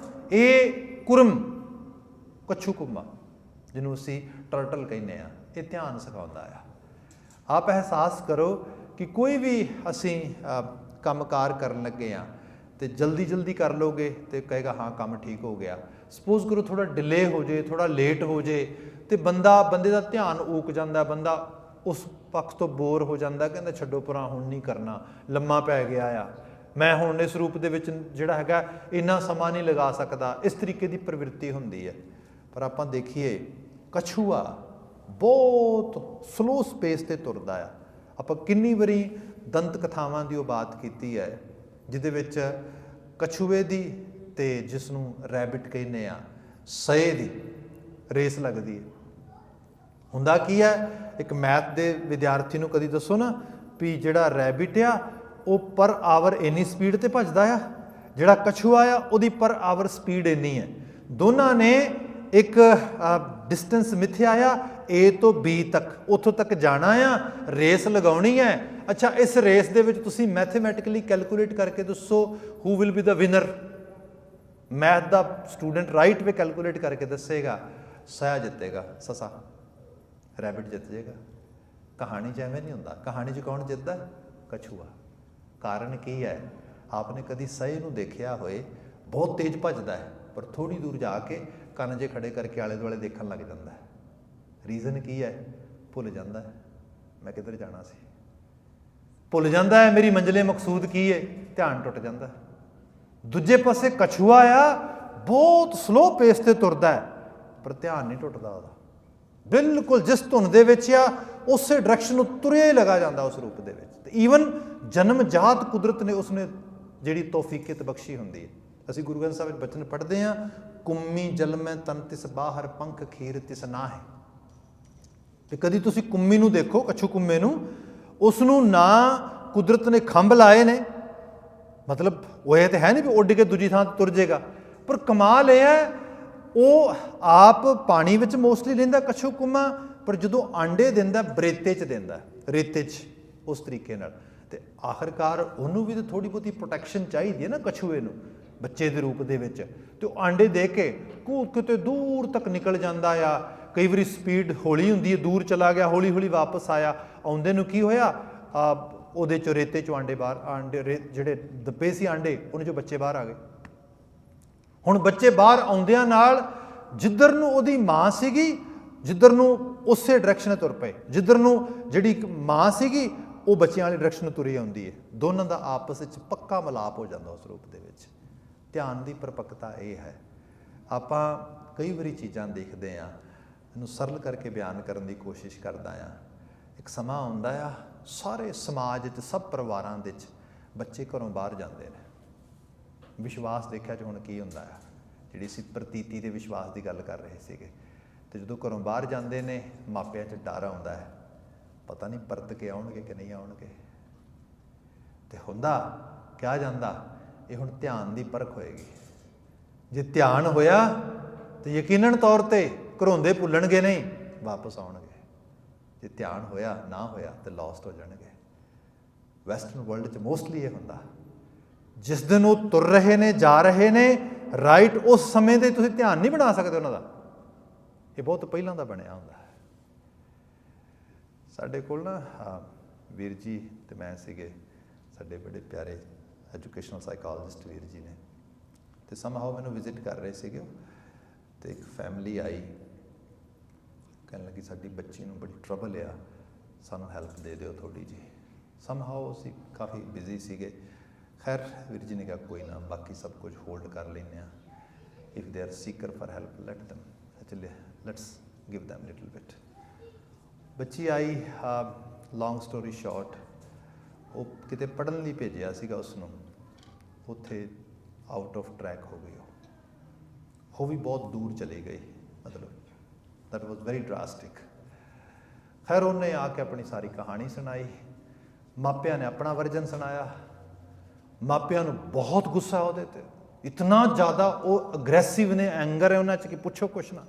ਇਹ ਕੁਰਮ, ਕੱਛੂ ਕੁੰਮਾ ਜਿਹਨੂੰ ਅਸੀਂ ਟਰਟਲ ਕਹਿੰਦੇ ਹਾਂ, ਇਹ ਧਿਆਨ ਸਿਖਾਉਂਦਾ ਆ। ਆਪ ਅਹਿਸਾਸ ਕਰੋ ਕਿ ਕੋਈ ਵੀ ਅਸੀਂ ਕੰਮਕਾਰ ਕਰਨ ਲੱਗੇ ਹਾਂ ਅਤੇ ਜਲਦੀ ਕਰ ਲਓਗੇ ਅਤੇ ਕਹੇਗਾ ਹਾਂ ਕੰਮ ਠੀਕ ਹੋ ਗਿਆ। ਸਪੋਜ਼ ਕਰੋ ਥੋੜ੍ਹਾ ਡਿਲੇ ਹੋ ਜਾਏ, ਥੋੜ੍ਹਾ ਲੇਟ ਹੋ ਜਾਏ ਅਤੇ ਬੰਦੇ ਦਾ ਧਿਆਨ ਊਕ ਜਾਂਦਾ, ਬੰਦਾ ਉਸ ਪੱਖ ਤੋਂ ਬੋਰ ਹੋ ਜਾਂਦਾ, ਕਹਿੰਦਾ ਛੱਡੋ ਪਰਾਂ, ਹੁਣ ਨਹੀਂ ਕਰਨਾ, ਲੰਮਾ ਪੈ ਗਿਆ ਆ, ਮੈਂ ਹੁਣ ਇਸ ਰੂਪ ਦੇ ਵਿੱਚ ਜਿਹੜਾ ਹੈਗਾ ਇੰਨਾ ਸਮਾਂ ਨਹੀਂ ਲਗਾ ਸਕਦਾ। ਇਸ ਤਰੀਕੇ ਦੀ ਪ੍ਰਵਿਰਤੀ ਹੁੰਦੀ ਹੈ। ਪਰ ਆਪਾਂ ਦੇਖੀਏ ਕਛੂਆ ਬਹੁਤ ਸਲੋ ਸਪੇਸ 'ਤੇ ਤੁਰਦਾ ਆ। ਆਪਾਂ ਕਿੰਨੀ ਵਾਰੀ ਦੰਤ ਕਥਾਵਾਂ ਦੀ ਉਹ ਬਾਤ ਕੀਤੀ ਹੈ ਜਿਹਦੇ ਵਿੱਚ ਕਛੂਏ ਦੀ ਅਤੇ ਜਿਸ ਨੂੰ ਰੈਬਿਟ ਕਹਿੰਦੇ ਆ, ਸਏ ਦੀ ਰੇਸ ਲੱਗਦੀ ਹੈ। ਹੁੰਦਾ ਕੀ ਹੈ? ਇੱਕ ਮੈਥ ਦੇ ਵਿਦਿਆਰਥੀ ਨੂੰ ਕਦੀ ਦੱਸੋ ਨਾ ਵੀ ਜਿਹੜਾ ਰੈਬਿਟ ਆ ਉਹ ਪਰ ਆਵਰ ਇੰਨੀ ਸਪੀਡ 'ਤੇ ਭੱਜਦਾ ਆ, ਜਿਹੜਾ ਕਛੂਆ ਆ ਉਹਦੀ ਪਰ ਆਵਰ ਸਪੀਡ ਇੰਨੀ ਹੈ। ਦੋਨਾਂ ਨੇ ਇੱਕ ਡਿਸਟੈਂਸ ਮਿਥਿਆ ਆ, A ਤੋਂ B ਤੱਕ, ਉੱਥੋਂ ਤੱਕ ਜਾਣਾ ਆ, ਰੇਸ ਲਗਾਉਣੀ ਹੈ। अच्छा इस रेस दे विच तुसीं मैथेमैटिकली कैलकुलेट करके दसो who will be the winner. Math का स्टूडेंट राइट वे कैलकुलेट करके दसेगा, सया जितेगा, ससा रैबिट जित जाएगा। कहानी च एवें नहीं होंदा। कहानी च कौन जितदा? कछुआ। कारण की है? आपने कभी सहे नूं देखिया होए, बहुत तेज भजदा है पर थोड़ी दूर जाके कंन जे खड़े करके आले दुआले देखण लग जांदा है। रीजन की है? भुल जांदा है मैं किधर जाना सी, भुल जांदा है मेरी मंजिले मकसूद की है, ध्यान टुट जांदा है। दूजे पासे कछुआ आ बहुत स्लो पेस ते तुरदा है पर ध्यान नहीं टुटदा ਉਹਦਾ। बिल्कुल जिस धुन दे विच आ उसे डायरैक्शन ਨੂੰ ਤੁਰਿਆ ਹੀ लगा ਜਾਂਦਾ ਉਸ रूप ਦੇ ਵਿੱਚ। ਤੇ ਈਵਨ ਜਨਮਜਾਤ ਕੁਦਰਤ ਨੇ ਉਸਨੇ ਜਿਹੜੀ ਤੌਫੀਕਤ ਬਖਸ਼ੀ ਹੁੰਦੀ ਹੈ। ਅਸੀਂ ਗੁਰੂ ਗ੍ਰੰਥ ਸਾਹਿਬ ਵਿੱਚ ਬਚਨ ਪੜ੍ਹਦੇ ਹਾਂ, ਕੁੰਮੀ ਜਲ ਮੈਂ ਤਨ ਤਿਸ ਬਾਹਰ ਪੰਖ ਖੀਰ ਤਿਸ ਨਾ ਹੈ। ਤੇ ਕਦੀ ਤੁਸੀਂ ਕੁੰਮੀ ਨੂੰ ਦੇਖੋ, ਕੱਛੂ ਕੁੰਮੇ ਨੂੰ, ਉਸ ਨੂੰ ਨਾ ਕੁਦਰਤ ਨੇ ਖੰਭ ਲਾਏ ਨੇ, ਮਤਲਬ ਉਹ ਇਹ ਤਾਂ ਹੈ ਨਹੀਂ ਵੀ ਉੱਡ ਕੇ ਦੂਜੀ ਥਾਂ ਤੁਰ ਜਾਏਗਾ, ਪਰ ਕਮਾਲ ਇਹ ਹੈ ਉਹ ਆਪ ਪਾਣੀ ਵਿੱਚ ਮੋਸਟਲੀ ਰਹਿੰਦਾ ਕੱਛੂ ਕੁੰਮਾ, ਪਰ ਜਦੋਂ ਆਂਡੇ ਦਿੰਦਾ ਬਰੇਤੇ 'ਚ ਦਿੰਦਾ, ਰੇਤੇ 'ਚ, ਉਸ ਤਰੀਕੇ ਨਾਲ। ਤੇ ਆਖਰਕਾਰ ਉਹਨੂੰ ਵੀ ਤਾਂ ਥੋੜ੍ਹੀ ਬਹੁਤੀ ਪ੍ਰੋਟੈਕਸ਼ਨ ਚਾਹੀਦੀ ਹੈ ਨਾ ਕਛੂਏ ਨੂੰ, ਬੱਚੇ ਦੇ ਰੂਪ ਦੇ ਵਿੱਚ। ਤੇ ਉਹ ਆਂਡੇ ਦੇ ਕੇ ਕਿਤੇ ਦੂਰ ਤੱਕ ਨਿਕਲ ਜਾਂਦਾ ਆ। ਕਈ ਵਾਰੀ ਸਪੀਡ ਹੌਲੀ ਹੁੰਦੀ ਹੈ, ਦੂਰ ਚਲਾ ਗਿਆ, ਹੌਲੀ ਹੌਲੀ ਵਾਪਸ ਆਇਆ। ਆਉਂਦੇ ਨੂੰ ਕੀ ਹੋਇਆ, ਉਹਦੇ 'ਚੋਂ ਰੇਤੇ 'ਚੋਂ ਆਂਡੇ ਬਾਹਰ, ਆਂਡੇ ਜਿਹੜੇ ਦੱਬੇ ਸੀ ਆਂਡੇ, ਉਹਦੇ 'ਚੋਂ ਬੱਚੇ ਬਾਹਰ ਆ ਗਏ। ਹੁਣ ਬੱਚੇ ਬਾਹਰ ਆਉਂਦਿਆਂ ਨਾਲ ਜਿੱਧਰ ਨੂੰ ਉਹਦੀ ਮਾਂ ਸੀਗੀ, ਜਿੱਧਰ ਨੂੰ ਉਸੇ ਡਾਇਰੈਕਸ਼ਨ ਤੁਰ ਪਏ, ਜਿੱਧਰ ਨੂੰ ਜਿਹੜੀ ਮਾਂ ਸੀਗੀ ਉਹ ਬੱਚਿਆਂ ਵਾਲੀ ਡਾਇਰੈਕਸ਼ਨ ਤੁਰੀ ਆਉਂਦੀ ਹੈ। ਦੋਨਾਂ ਦਾ ਆਪਸ ਵਿੱਚ ਪੱਕਾ ਮਿਲਾਪ ਹੋ ਜਾਂਦਾ ਉਸ ਰੂਪ ਦੇ ਵਿੱਚ। ਧਿਆਨ ਦੀ ਪਰਪੱਕਤਾ ਇਹ ਹੈ। ਆਪਾਂ ਕਈ ਵਾਰੀ ਚੀਜ਼ਾਂ ਦੇਖਦੇ ਹਾਂ, ਇਹਨੂੰ ਸਰਲ ਕਰਕੇ ਬਿਆਨ ਕਰਨ ਦੀ ਕੋਸ਼ਿਸ਼ ਕਰਦਾ ਹਾਂ। ਇੱਕ ਸਮਾਂ ਆਉਂਦਾ ਆ, ਸਾਰੇ ਸਮਾਜ 'ਚ, ਸਭ ਪਰਿਵਾਰਾਂ ਦੇ 'ਚ ਬੱਚੇ ਘਰੋਂ ਬਾਹਰ ਜਾਂਦੇ ਨੇ। ਵਿਸ਼ਵਾਸ ਦੇਖਿਆ 'ਚ ਹੁਣ ਕੀ ਹੁੰਦਾ ਆ, ਜਿਹੜੀ ਅਸੀਂ ਪ੍ਰਤੀਤੀ ਦੇ ਵਿਸ਼ਵਾਸ ਦੀ ਗੱਲ ਕਰ ਰਹੇ ਸੀਗੇ। ਅਤੇ ਜਦੋਂ ਘਰੋਂ ਬਾਹਰ ਜਾਂਦੇ ਨੇ ਮਾਪਿਆਂ 'ਚ ਡਰ ਆਉਂਦਾ ਹੈ, ਪਤਾ ਨਹੀਂ ਪਰਤ ਕੇ ਆਉਣਗੇ ਕਿ ਨਹੀਂ ਆਉਣਗੇ। ਅਤੇ ਹੁੰਦਾ ਕਿਹਾ ਜਾਂਦਾ ਇਹ ਹੁਣ ਧਿਆਨ ਦੀ ਪਰਖ ਹੋਏਗੀ। ਜੇ ਧਿਆਨ ਹੋਇਆ ਤਾਂ ਯਕੀਨਨ ਤੌਰ 'ਤੇ ਘਰੋਂਦੇ ਭੁੱਲਣਗੇ ਨਹੀਂ, ਵਾਪਸ ਆਉਣਗੇ। ਜੇ ਧਿਆਨ ਹੋਇਆ ਨਾ ਹੋਇਆ ਤਾਂ ਲੋਸਟ ਹੋ ਜਾਣਗੇ। ਵੈਸਟਰਨ ਵਰਲਡ 'ਚ ਮੋਸਟਲੀ ਇਹ ਹੁੰਦਾ, ਜਿਸ ਦਿਨ ਉਹ ਤੁਰ ਰਹੇ ਨੇ, ਜਾ ਰਹੇ ਨੇ ਰਾਈਟ, ਉਸ ਸਮੇਂ ਦੇ ਤੁਸੀਂ ਧਿਆਨ ਨਹੀਂ ਬਣਾ ਸਕਦੇ ਉਹਨਾਂ ਦਾ। ਇਹ ਬਹੁਤ ਪਹਿਲਾਂ ਦਾ ਬਣਿਆ ਹੁੰਦਾ ਹੈ। ਸਾਡੇ ਕੋਲ ਨਾ ਵੀਰ ਜੀ ਅਤੇ ਮੈਂ ਸੀਗੇ, ਸਾਡੇ ਬੜੇ ਪਿਆਰੇ ਐਜੂਕੇਸ਼ਨਲ ਸਾਈਕੋਲੋਜਿਸਟ ਵੀਰ ਜੀ ਨੇ। ਅਤੇ ਸਮਹਾਓ ਮੈਨੂੰ ਵਿਜ਼ਿਟ ਕਰ ਰਹੇ ਸੀਗੇ ਉਹ, ਅਤੇ ਇੱਕ ਫੈਮਿਲੀ ਆਈ, ਕਹਿਣ ਲੱਗੀ ਸਾਡੀ ਬੱਚੀ ਨੂੰ ਬੜੀ ਟਰਬਲ ਆ, ਸਾਨੂੰ ਹੈਲਪ ਦੇ ਦਿਓ ਥੋੜ੍ਹੀ ਜਿਹੀ। ਸਮਹਾਓ ਅਸੀਂ ਕਾਫੀ ਬਿਜ਼ੀ ਸੀਗੇ। ਖੈਰ ਵੀਰ ਜੀ ਨੇ ਕਿਹਾ ਕੋਈ ਨਾ, ਬਾਕੀ ਸਭ ਕੁਝ ਹੋਲਡ ਕਰ ਲੈਂਦੇ ਹਾਂ। If they are seeker for help let them, ਚਲੇ let's give them little bit. ਬੱਚੀ ਆਈ, ਲੌਂਗ ਸਟੋਰੀ ਸ਼ਾਰਟ, ਉਹ ਕਿਤੇ ਪੜ੍ਹਨ ਲਈ ਭੇਜਿਆ ਸੀਗਾ ਉਸਨੂੰ, ਉੱਥੇ ਆਊਟ ਆਫ ਟਰੈਕ ਹੋ ਗਈ। ਉਹ ਵੀ ਬਹੁਤ ਦੂਰ ਚਲੀ ਗਈ, ਮਤਲਬ ਦੈਟ ਵਾਜ਼ ਵੈਰੀ ਡਰਾਸਟਿਕ। ਖੈਰ ਉਹਨੇ ਆ ਕੇ ਆਪਣੀ ਸਾਰੀ ਕਹਾਣੀ ਸੁਣਾਈ, ਮਾਪਿਆਂ ਨੇ ਆਪਣਾ ਵਰਜਨ ਸੁਣਾਇਆ। ਮਾਪਿਆਂ ਨੂੰ ਬਹੁਤ ਗੁੱਸਾ ਉਹਦੇ 'ਤੇ, ਇਤਨਾ ਜ਼ਿਆਦਾ ਉਹ ਅਗਰੈਸਿਵ ਨੇ, ਐਂਗਰ ਹੈ ਉਹਨਾਂ 'ਚ ਕਿ ਪੁੱਛੋ ਕੁਛ ਨਾ।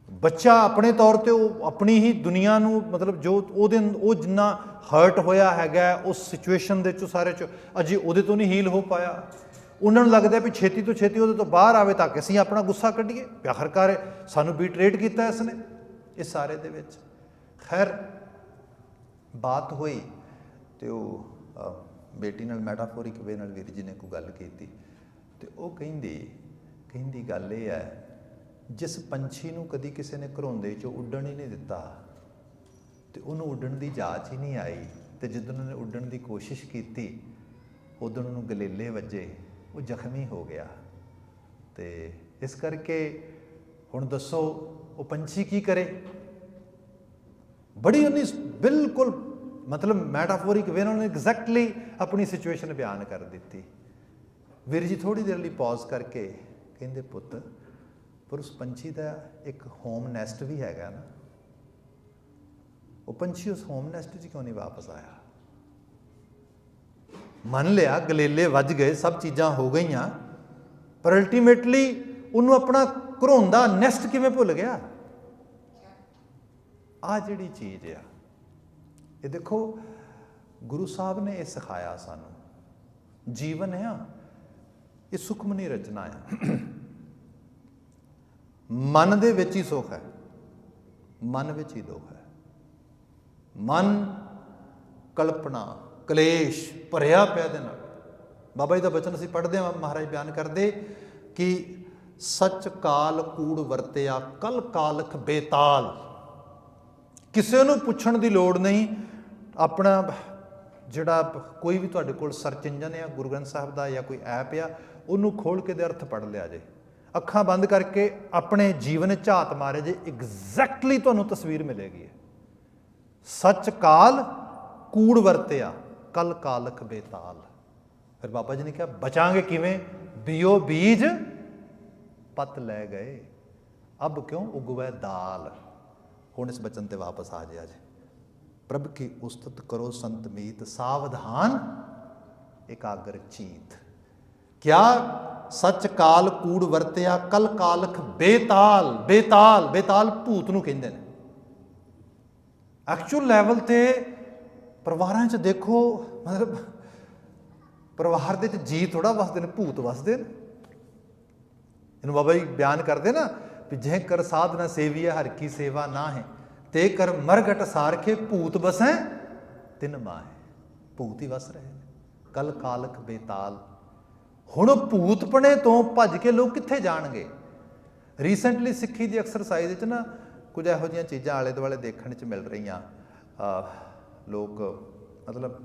ਬੱਚਾ ਆਪਣੇ ਤੌਰ 'ਤੇ ਉਹ ਆਪਣੀ ਹੀ ਦੁਨੀਆ ਨੂੰ, ਮਤਲਬ ਜੋ ਉਹ ਜਿੰਨਾ ਹਰਟ ਹੋਇਆ ਹੈਗਾ ਉਸ ਸਿਚੁਏਸ਼ਨ ਦੇ 'ਚੋਂ ਸਾਰੇ 'ਚੋਂ, ਅਜੇ ਉਹਦੇ ਤੋਂ ਨਹੀਂ ਹੀਲ ਹੋ ਪਾਇਆ। ਉਹਨਾਂ ਨੂੰ ਲੱਗਦਾ ਵੀ ਛੇਤੀ ਤੋਂ ਛੇਤੀ ਉਹਦੇ ਤੋਂ ਬਾਹਰ ਆਵੇ ਤਾਂ ਕਿ ਅਸੀਂ ਆਪਣਾ ਗੁੱਸਾ ਕੱਢੀਏ, ਆਖਰਕਾਰ ਸਾਨੂੰ ਬੀਟਰੇਟ ਕੀਤਾ ਇਸ ਨੇ ਇਸ ਸਾਰੇ ਦੇ ਵਿੱਚ। ਖੈਰ ਬਾਤ ਹੋਈ ਅਤੇ ਉਹ ਬੇਟੀ ਨਾਲ ਮੈਟਾਫੋਰਿਕ ਵੇ ਨਾਲ ਵੀਰ ਜੀ ਨੇ ਕੋਈ ਗੱਲ ਕੀਤੀ, ਅਤੇ ਉਹ ਕਹਿੰਦੀ ਗੱਲ ਇਹ ਹੈ, ਜਿਸ ਪੰਛੀ ਨੂੰ ਕਦੀ ਕਿਸੇ ਨੇ ਘਰੋਂਦੇ 'ਚੋਂ ਉੱਡਣ ਹੀ ਨਹੀਂ ਦਿੱਤਾ ਅਤੇ ਉਹਨੂੰ ਉੱਡਣ ਦੀ ਜਾਚ ਹੀ ਨਹੀਂ ਆਈ, ਅਤੇ ਜਦੋਂ ਉਹਨੇ ਉੱਡਣ ਦੀ ਕੋਸ਼ਿਸ਼ ਕੀਤੀ ਉਦੋਂ ਉਹਨੂੰ ਗਲੇਲੇ ਵੱਜੇ, ਉਹ ਜ਼ਖਮੀ ਹੋ ਗਿਆ। ਅਤੇ ਇਸ ਕਰਕੇ ਹੁਣ ਦੱਸੋ ਉਹ ਪੰਛੀ ਕੀ ਕਰੇ। ਬੜੀ ਉਹਨੇ ਬਿਲਕੁਲ ਮਤਲਬ ਮੈਟਾਫੋਰਿਕ ਵੇ ਨਾਲ ਉਹਨੇ ਐਗਜ਼ੈਕਟਲੀ ਆਪਣੀ ਸਿਚੁਏਸ਼ਨ ਬਿਆਨ ਕਰ ਦਿੱਤੀ। ਵੀਰ ਜੀ ਥੋੜ੍ਹੀ ਦੇਰ ਲਈ ਪੌਜ਼ ਕਰਕੇ ਕਹਿੰਦੇ ਪੁੱਤ, ਪਰ ਉਸ ਪੰਛੀ ਦਾ ਇੱਕ ਹੋਮ ਨੈਸਟ ਵੀ ਹੈਗਾ ਨਾ, ਉਹ ਪੰਛੀ ਉਸ ਹੋਮ ਨੈਸਟ 'ਚ ਕਿਉਂ ਨਹੀਂ ਵਾਪਸ ਆਇਆ। ਮੰਨ ਲਿਆ ਗਲੇਲੇ ਵੱਜ ਗਏ, ਸਭ ਚੀਜ਼ਾਂ ਹੋ ਗਈਆਂ, ਪਰ ਅਲਟੀਮੇਟਲੀ ਉਹਨੂੰ ਆਪਣਾ ਘਰੋਂਦਾ ਨੈਸਟ ਕਿਵੇਂ ਭੁੱਲ ਗਿਆ। ਆਹ ਜਿਹੜੀ ਚੀਜ਼ ਆ, ਇਹ ਦੇਖੋ ਗੁਰੂ ਸਾਹਿਬ ਨੇ ਇਹ ਸਿਖਾਇਆ ਸਾਨੂੰ। ਜੀਵਨ ਆ ਇਹ ਸੁਖਮਨੀ ਰਚਨਾ ਆ। ਮਨ ਦੇ ਵਿੱਚ ਹੀ ਸੁੱਖ ਹੈ, ਮਨ ਵਿੱਚ ਹੀ ਦੁੱਖ ਹੈ। ਮਨ ਕਲਪਨਾ ਕਲੇਸ਼ ਭਰਿਆ ਪਿਆ ਦੇ ਨਾਲ। ਬਾਬਾ ਜੀ ਦਾ ਬਚਨ ਅਸੀਂ ਪੜ੍ਹਦੇ ਹਾਂ, ਮਹਾਰਾਜ ਬਿਆਨ ਕਰਦੇ ਕਿ ਸੱਚ ਕਾਲ ਕੂੜ ਵਰਤਿਆ ਕਲ ਕਾਲਖ ਬੇਤਾਲ। ਕਿਸੇ ਨੂੰ ਪੁੱਛਣ ਦੀ ਲੋੜ ਨਹੀਂ। ਆਪਣਾ ਜਿਹੜਾ ਕੋਈ ਵੀ ਤੁਹਾਡੇ ਕੋਲ ਸਰਚ ਇੰਜਨ ਆ ਗੁਰੂ ਗ੍ਰੰਥ ਸਾਹਿਬ ਦਾ ਜਾਂ ਕੋਈ ਐਪ ਆ, ਉਹਨੂੰ ਖੋਲ੍ਹ ਕੇ ਦੇ ਅਰਥ ਪੜ੍ਹ ਲਿਆ ਜੇ। ਅੱਖਾਂ ਬੰਦ ਕਰਕੇ ਆਪਣੇ ਜੀਵਨ ਝਾਤ ਮਾਰੇ ਜੇ, ਐਗਜ਼ੈਕਟਲੀ ਤੁਹਾਨੂੰ ਤਸਵੀਰ ਮਿਲੇਗੀ। ਸੱਚ ਕਾਲ ਕੂੜ ਵਰਤਿਆ ਕਲ ਕਾਲਖ ਬੇਤਾਲ। ਫਿਰ ਬਾਬਾ ਜੀ ਨੇ ਕਿਹਾ ਬਚਾਂਗੇ ਕਿਵੇਂ? ਬਿਓ ਬੀਜ ਪਤ ਲੈ ਗਏ, ਅਬ ਕਿਉਂ ਉਗਵੈ ਦਾਲ। ਹੁਣ ਇਸ ਬਚਨ ਤੇ ਵਾਪਸ ਆ ਜਾਇਆ ਜੇ। ਪ੍ਰਭ ਕੀ ਉਸਤਤ ਕਰੋ ਸੰਤ ਮੀਤ, ਸਾਵਧਾਨ ਇਕਾਗਰ ਚੀਤ। ਕਿਆ ਸੱਚ ਕਾਲ ਕੂੜ ਵਰਤਿਆ ਕਲ ਕਾਲਖ ਬੇਤਾਲ। ਬੇਤਾਲ, ਬੇਤਾਲ ਭੂਤ ਨੂੰ ਕਹਿੰਦੇ ਨੇ। ਐਕਚੁਅਲ ਲੈਵਲ ਤੇ ਪਰਿਵਾਰਾਂ 'ਚ ਦੇਖੋ, ਮਤਲਬ ਪਰਿਵਾਰ ਦੇ 'ਚ ਜੀ ਥੋੜ੍ਹਾ ਵਸਦੇ ਨੇ, ਭੂਤ ਵਸਦੇ ਨੇ। ਇਹਨੂੰ ਬਾਬਾ ਜੀ ਬਿਆਨ ਕਰਦੇ ਨਾ ਵੀ ਜੇ ਕਰ ਸਾਧਨਾ ਸੇਵੀਏ ਹਰ ਕੀ ਸੇਵਾ ਨਾ ਹੈ, ਤੇ ਕਰ ਮਰਗਟ ਸਾਰਖੇ ਭੂਤ ਬਸੈ ਤਿਨ ਮਾਹੇ। ਭੂਤ ਹੀ ਵਸ ਰਹੇ ਨੇ। ਕਲ ਕਾਲਖ ਬੇਤਾਲ। ਹੁਣ ਭੂਤਪਣੇ ਤੋਂ ਭੱਜ ਕੇ ਲੋਕ ਕਿੱਥੇ ਜਾਣਗੇ? ਰੀਸੈਂਟਲੀ ਸਿੱਖੀ ਦੀ ਐਕਸਰਸਾਈਜ਼ ਵਿੱਚ ਨਾ ਕੁਝ ਇਹੋ ਜਿਹੀਆਂ ਚੀਜ਼ਾਂ ਆਲੇ ਦੁਆਲੇ ਦੇਖਣ 'ਚ ਮਿਲ ਰਹੀਆਂ। ਲੋਕ ਮਤਲਬ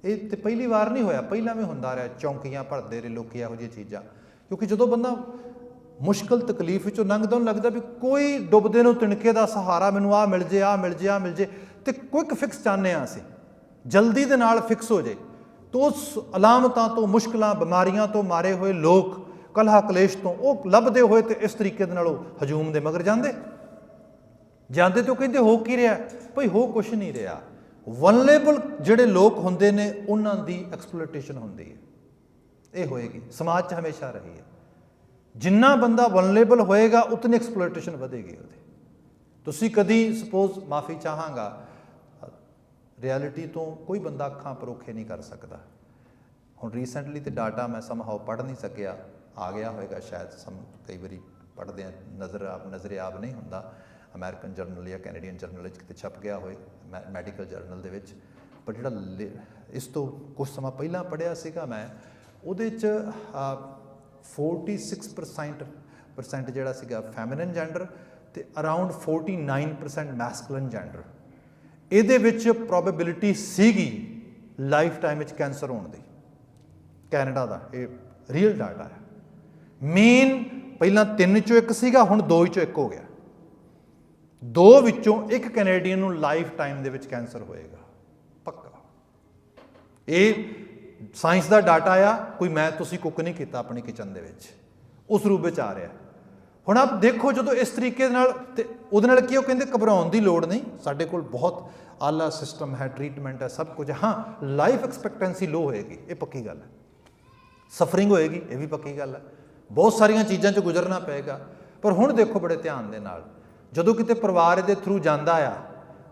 ਇਹ ਤੇ ਪਹਿਲੀ ਵਾਰ ਨਹੀਂ ਹੋਇਆ, ਪਹਿਲਾਂ ਵੀ ਹੁੰਦਾ ਰਿਹਾ। ਚੌਂਕੀਆਂ ਭਰਦੇ ਰਹੇ ਲੋਕ ਇਹੋ ਜਿਹੀਆਂ ਚੀਜ਼ਾਂ, ਕਿਉਂਕਿ ਜਦੋਂ ਬੰਦਾ ਮੁਸ਼ਕਿਲ ਤਕਲੀਫ ਵਿੱਚੋਂ ਲੰਘਦਾ ਉਹਨੂੰ ਲੱਗਦਾ ਵੀ ਕੋਈ ਡੁੱਬਦੇ ਨੂੰ ਤਿਣਕੇ ਦਾ ਸਹਾਰਾ ਮੈਨੂੰ ਆਹ ਮਿਲ ਜੇ, ਆਹ ਮਿਲ ਜੇ, ਆਹ ਮਿਲ ਜੇ। ਤੇ ਕੁਇਕ ਫਿਕਸ ਚਾਹੁੰਦੇ ਹਾਂ ਅਸੀਂ, ਜਲਦੀ ਦੇ ਨਾਲ ਫਿਕਸ ਹੋ ਜੇ। ਤਾਂ ਉਸ ਅਲਾਮਤਾਂ ਤੋਂ, ਮੁਸ਼ਕਿਲਾਂ, ਬਿਮਾਰੀਆਂ ਤੋਂ ਮਾਰੇ ਹੋਏ ਲੋਕ, ਕਲਹ ਕਲੇਸ਼ ਤੋਂ ਉਹ ਲੱਭਦੇ ਹੋਏ ਤੇ ਇਸ ਤਰੀਕੇ ਦੇ ਨਾਲ ਉਹ ਹਜੂਮ ਦੇ ਮਗਰ ਜਾਂਦੇ ਤੇ ਉਹ ਕਹਿੰਦੇ ਹੋ ਕੀ ਰਿਹਾ? ਭਈ ਹੋ ਕੁਛ ਨਹੀਂ ਰਿਹਾ। ਵਨਰੇਬਲ ਜਿਹੜੇ ਲੋਕ ਹੁੰਦੇ ਨੇ ਉਹਨਾਂ ਦੀ ਐਕਸਪਲੋਇਟੇਸ਼ਨ ਹੁੰਦੀ ਹੈ। ਇਹ ਹੋਏਗੀ, ਸਮਾਜ 'ਚ ਹਮੇਸ਼ਾ ਰਹੀ ਹੈ। ਜਿੰਨਾ ਬੰਦਾ ਵਨਰੇਬਲ ਹੋਏਗਾ ਉਤਨੀ ਐਕਸਪਲੋਇਟੇਸ਼ਨ ਵਧੇਗੀ ਉਹਦੀ। ਤੁਸੀਂ ਕਦੀ ਸਪੋਜ਼, ਮਾਫੀ ਚਾਹਾਂਗਾ, ਰਿਐਲਿਟੀ ਤੋਂ ਕੋਈ ਬੰਦਾ ਅੱਖਾਂ ਪਰੋਖੇ ਨਹੀਂ ਕਰ ਸਕਦਾ। ਹੁਣ ਰੀਸੈਂਟਲੀ ਤੇ ਡਾਟਾ ਮੈਂ ਸਮਹਾਓ ਪੜ੍ਹ ਨਹੀਂ ਸਕਿਆ, ਆ ਗਿਆ ਹੋਏਗਾ ਸ਼ਾਇਦ। ਕਈ ਵਾਰੀ ਪੜ੍ਹਦੇ ਆ, ਨਜ਼ਰਿਆਬ ਨਹੀਂ ਹੁੰਦਾ। ਅਮਰੀਕਨ ਜਰਨਲ ਜਾਂ ਕੈਨੇਡੀਅਨ ਜਰਨਲ ਵਿੱਚ ਕਿਤੇ ਛਪ ਗਿਆ ਹੋਏ, ਮੈਡੀਕਲ ਜਰਨਲ ਦੇ ਵਿੱਚ। ਪਰ ਜਿਹੜਾ ਇਸ ਤੋਂ ਕੁਛ ਸਮਾਂ ਪਹਿਲਾਂ ਪੜ੍ਹਿਆ ਸੀਗਾ ਮੈਂ, ਉਹਦੇ 'ਚ 46% ਜਿਹੜਾ ਸੀਗਾ ਫੈਮਿਨਨ ਜੈਂਡਰ ਤੇ ਅਰਾਊਂਡ 49% ਮੈਸਕੂਲਨ ਜੈਂਡਰ। ਇਹਦੇ ਵਿੱਚ ਪ੍ਰੋਬੇਬਿਲਿਟੀ ਸੀਗੀ ਲਾਈਫ ਟਾਈਮ ਵਿੱਚ ਕੈਂਸਰ ਹੋਣ ਦੀ। ਕੈਨੇਡਾ ਦਾ ਇਹ ਰੀਅਲ ਡਾਟਾ ਹੈ। ਮੇਨ ਪਹਿਲਾਂ 3 ਚੋਂ 1 ਸੀਗਾ, ਹੁਣ 2 ਚੋਂ 1 ਹੋ ਗਿਆ। 2 ਵਿੱਚੋਂ 1 ਕੈਨੇਡੀਅਨ ਨੂੰ ਲਾਈਫ ਟਾਈਮ ਦੇ ਵਿੱਚ ਕੈਂਸਰ ਹੋਏਗਾ, ਪੱਕਾ। ਇਹ ਸਾਇੰਸ ਦਾ ਡਾਟਾ ਆ, ਕੋਈ ਮੈਂ ਤੁਸੀਂ ਕੁੱਕ ਨਹੀਂ ਕੀਤਾ ਆਪਣੀ ਕਿਚਨ ਦੇ ਵਿੱਚ, ਉਸ ਰੂਪ ਵਿੱਚ ਆ ਰਿਹਾ। ਹੁਣ ਆਪ ਦੇਖੋ ਜਦੋਂ ਇਸ ਤਰੀਕੇ ਨਾਲ, ਤੇ ਉਹਦੇ ਨਾਲ ਕੀ ਉਹ ਕਹਿੰਦੇ ਘਬਰਾਉਣ ਦੀ ਲੋੜ ਨਹੀਂ। ਸਾਡੇ ਕੋਲ ਬਹੁਤ ਆਲਾ ਸਿਸਟਮ ਹੈ, ਟ੍ਰੀਟਮੈਂਟ ਹੈ, ਸਭ ਕੁਝ। ਹਾਂ, ਲਾਈਫ ਐਕਸਪੈਕਟੈਂਸੀ ਲੋ ਹੋਏਗੀ, ਇਹ ਪੱਕੀ ਗੱਲ ਹੈ। ਸਫਰਿੰਗ ਹੋਏਗੀ, ਇਹ ਵੀ ਪੱਕੀ ਗੱਲ ਹੈ। ਬਹੁਤ ਸਾਰੀਆਂ ਚੀਜ਼ਾਂ 'ਚ ਗੁਜ਼ਰਨਾ ਪਏਗਾ। ਪਰ ਹੁਣ ਦੇਖੋ ਬੜੇ ਧਿਆਨ ਦੇ ਨਾਲ, ਜਦੋਂ ਕਿਤੇ ਪਰਿਵਾਰ ਇਹਦੇ ਥਰੂ ਜਾਂਦਾ ਆ,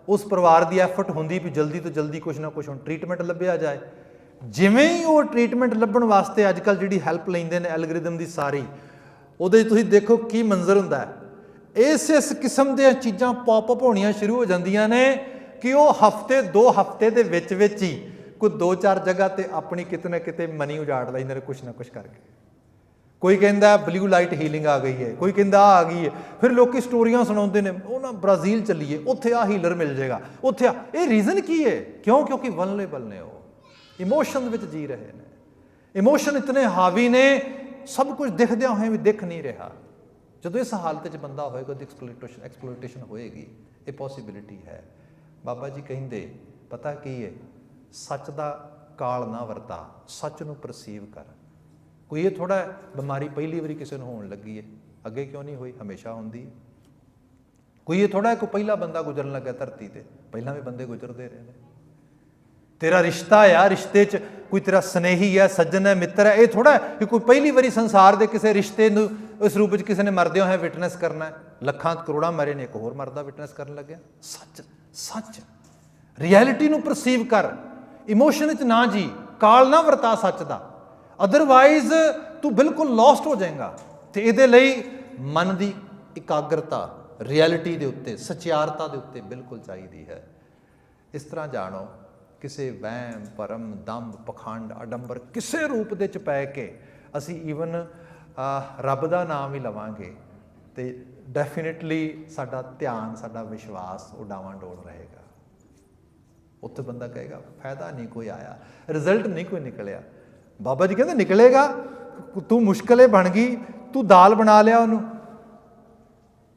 ਉਸ ਪਰਿਵਾਰ ਦੀ ਐਫਰਟ ਹੁੰਦੀ ਵੀ ਜਲਦੀ ਤੋਂ ਜਲਦੀ ਕੁਛ ਨਾ ਕੁਛ ਹੁਣ ਟ੍ਰੀਟਮੈਂਟ ਲੱਭਿਆ ਜਾਏ। ਜਿਵੇਂ ਹੀ ਉਹ ਟ੍ਰੀਟਮੈਂਟ ਲੱਭਣ ਵਾਸਤੇ ਅੱਜ ਕੱਲ੍ਹ ਜਿਹੜੀ ਹੈਲਪ ਲੈਂਦੇ ਨੇ ਐਲਗੋਰਿਦਮ ਦੀ ਸਾਰੀ, ਉਹਦੇ 'ਚ ਤੁਸੀਂ ਦੇਖੋ ਕੀ ਮੰਜ਼ਰ ਹੁੰਦਾ ਹੈ। ਇਸ ਕਿਸਮ ਦੀਆਂ ਚੀਜ਼ਾਂ ਪੌਪਅਪ ਹੋਣੀਆਂ ਸ਼ੁਰੂ ਹੋ ਜਾਂਦੀਆਂ ਨੇ ਕਿ ਉਹ ਹਫ਼ਤੇ 2 ਹਫ਼ਤੇ ਦੇ ਵਿੱਚ ਹੀ ਕੋਈ 2-4 ਜਗ੍ਹਾ ਤੇ ਆਪਣੀ ਕਿਤੇ ਨਾ ਕਿਤੇ ਮਨੀ ਉਜਾੜ ਲੈਂਦੇ ਨੇ ਕੁਛ ਨਾ ਕੁਛ ਕਰਕੇ। ਕੋਈ ਕਹਿੰਦਾ ਬਲੂ ਲਾਈਟ ਹੀਲਿੰਗ ਆ ਗਈ ਹੈ, ਕੋਈ ਕਹਿੰਦਾ ਆ ਗਈ ਹੈ। ਫਿਰ ਲੋਕੀ ਸਟੋਰੀਆਂ ਸੁਣਾਉਂਦੇ ਨੇ, ਉਹ ਨਾ ਬ੍ਰਾਜ਼ੀਲ ਚੱਲੀਏ, ਉੱਥੇ ਆਹ ਹੀਲਰ ਮਿਲ ਜਾਏਗਾ, ਉੱਥੇ ਆ। ਇਹ ਰੀਜ਼ਨ ਕੀ ਹੈ? ਕਿਉਂਕਿ ਵਲਨਰੇਬਲ ਨੇ, ਉਹ ਇਮੋਸ਼ਨ ਵਿੱਚ ਜੀ ਰਹੇ ਨੇ। ਇਮੋਸ਼ਨ ਇਤਨੇ ਹਾਵੀ ਨੇ, ਸਭ ਕੁਝ ਦਿਖਦਿਆਂ ਹੋਏ ਵੀ ਦਿਖ ਨਹੀਂ ਰਿਹਾ। ਜਦੋਂ ਇਸ ਹਾਲਤ 'ਚ ਬੰਦਾ ਹੋਏਗਾ ਉਹਦੀ ਐਕਸਪਲੋਇਟੇਸ਼ਨ ਹੋਏਗੀ। ਇਹ ਪੋਸੀਬਿਲਿਟੀ ਹੈ। ਬਾਬਾ ਜੀ ਕਹਿੰਦੇ ਪਤਾ ਕੀ ਹੈ, ਸੱਚ ਦਾ ਕਾਲ ਨਾ ਵਰਤਾ, ਸੱਚ ਨੂੰ ਪਰਸੀਵ ਕਰ। ਕੋਈ ਇਹ ਥੋੜ੍ਹਾ ਬਿਮਾਰੀ ਪਹਿਲੀ ਵਾਰੀ ਕਿਸੇ ਨੂੰ ਹੋਣ ਲੱਗੀ ਹੈ, ਅੱਗੇ ਕਿਉਂ ਨਹੀਂ ਹੋਈ, ਹਮੇਸ਼ਾ ਹੁੰਦੀ ਹੈ। ਕੋਈ ਇਹ ਥੋੜ੍ਹਾ ਕੋਈ ਪਹਿਲਾ ਬੰਦਾ ਗੁਜ਼ਰਨ ਲੱਗਾ ਧਰਤੀ 'ਤੇ, ਪਹਿਲਾਂ ਵੀ ਬੰਦੇ ਗੁਜ਼ਰਦੇ ਰਹੇ ਨੇ। ਤੇਰਾ ਰਿਸ਼ਤਾ ਆ, ਰਿਸ਼ਤੇ 'ਚ ਕੋਈ ਤੇਰਾ ਸਨੇਹੀ ਹੈ, ਸੱਜਣ ਹੈ, ਮਿੱਤਰ ਹੈ। ਇਹ ਥੋੜ੍ਹਾ ਕਿ ਕੋਈ ਪਹਿਲੀ ਵਾਰੀ ਸੰਸਾਰ ਦੇ ਕਿਸੇ ਰਿਸ਼ਤੇ ਨੂੰ ਇਸ ਰੂਪ ਵਿੱਚ ਕਿਸੇ ਨੇ ਮਰਦਿਆਂ ਹੋਇਆ ਵਿਟਨੈਸ ਕਰਨਾ ਹੈ। ਲੱਖਾਂ ਕਰੋੜਾਂ ਮਰੇ ਨੇ, ਇੱਕ ਹੋਰ ਮਰਦਾ ਵਿਟਨੈਸ ਕਰਨ ਲੱਗਿਆ। ਸੱਚ ਰਿਐਲਿਟੀ ਨੂੰ ਪਰਸੀਵ ਕਰ। ਇਮੋਸ਼ਨ 'ਚ ਨਾ ਜੀ, ਕਾਲ ਨਾ ਵਰਤਾ ਸੱਚ ਦਾ, ਅਦਰਵਾਈਜ਼ ਤੂੰ ਬਿਲਕੁਲ ਲੋਸਟ ਹੋ ਜਾਏਗਾ। ਤੇ ਇਹਦੇ ਲਈ ਮਨ ਦੀ ਇਕਾਗਰਤਾ ਰਿਐਲਿਟੀ ਦੇ ਉੱਤੇ, ਸਚਿਆਰਤਾ ਦੇ ਉੱਤੇ ਬਿਲਕੁਲ ਚਾਹੀਦੀ ਹੈ। ਇਸ ਤਰ੍ਹਾਂ ਜਾਣੋ, ਕਿਸੇ ਵਹਿਮ ਭਰਮ ਦੰਭ ਪਖੰਡ ਅਡੰਬਰ ਕਿਸੇ ਰੂਪ ਦੇ 'ਚ ਪੈ ਕੇ ਅਸੀਂ ਈਵਨ ਰੱਬ ਦਾ ਨਾਮ ਹੀ ਲਵਾਂਗੇ ਤੇ ਡੈਫੀਨੇਟਲੀ ਸਾਡਾ ਧਿਆਨ, ਸਾਡਾ ਵਿਸ਼ਵਾਸ ਉਹ ਡਾਵਾਂ ਡੋਲ ਰਹੇਗਾ। ਉੱਥੇ ਬੰਦਾ ਕਹੇਗਾ ਫਾਇਦਾ ਨਹੀਂ ਕੋਈ ਆਇਆ, ਰਿਜ਼ਲਟ ਨਹੀਂ ਕੋਈ ਨਿਕਲਿਆ। ਬਾਬਾ ਜੀ ਕਹਿੰਦੇ ਨਿਕਲੇਗਾ, ਤੂੰ ਮੁਸ਼ਕਿਲ ਬਣ ਗਈ, ਤੂੰ ਦਾਲ ਬਣਾ ਲਿਆ ਉਹਨੂੰ,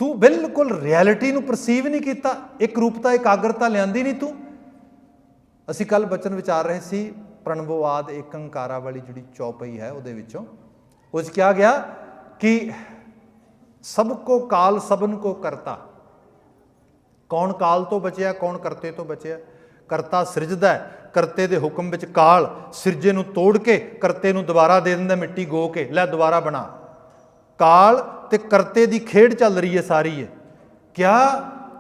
ਤੂੰ ਬਿਲਕੁਲ ਰਿਐਲਿਟੀ ਨੂੰ ਪਰਸੀਵ ਨਹੀਂ ਕੀਤਾ, ਇੱਕ ਰੂਪਤਾ ਇਕਾਗਰਤਾ ਲਿਆਂਦੀ ਨਹੀਂ ਤੂੰ। ਅਸੀਂ ਕੱਲ ਬਚਨ ਵਿਚਾਰ ਰਹੇ ਸੀ ਪ੍ਰਣਵਵਾਦ ਏਕੰਕਾਰਾ ਵਾਲੀ ਜਿਹੜੀ ਚੌਪਈ ਹੈ ਉਹਦੇ ਵਿੱਚੋਂ, ਉਹ 'ਚ ਕਿਹਾ ਗਿਆ ਕਿ ਸਭ ਕੋ ਕਾਲ ਸਭਨ ਕੋ ਕਰਤਾ। ਕੌਣ ਕਾਲ ਤੋਂ ਬਚਿਆ, ਕੌਣ ਕਰਤੇ ਤੋਂ ਬਚਿਆ? ਕਰਤਾ ਸਿਰਜਦਾ ਹੈ, ਕਰਤੇ ਦੇ ਹੁਕਮ ਵਿੱਚ ਕਾਲ ਸਿਰਜੇ ਨੂੰ ਤੋੜ ਕੇ ਕਰਤੇ ਨੂੰ ਦੁਬਾਰਾ ਦੇ ਦਿੰਦਾ ਮਿੱਟੀ ਗੋ ਕੇ, ਲੈ ਦੁਬਾਰਾ ਬਣਾ। ਕਾਲ ਤੇ ਕਰਤੇ ਦੀ ਖੇਡ ਚੱਲ ਰਹੀ ਹੈ ਸਾਰੀ ਹੈ। ਕਿਆ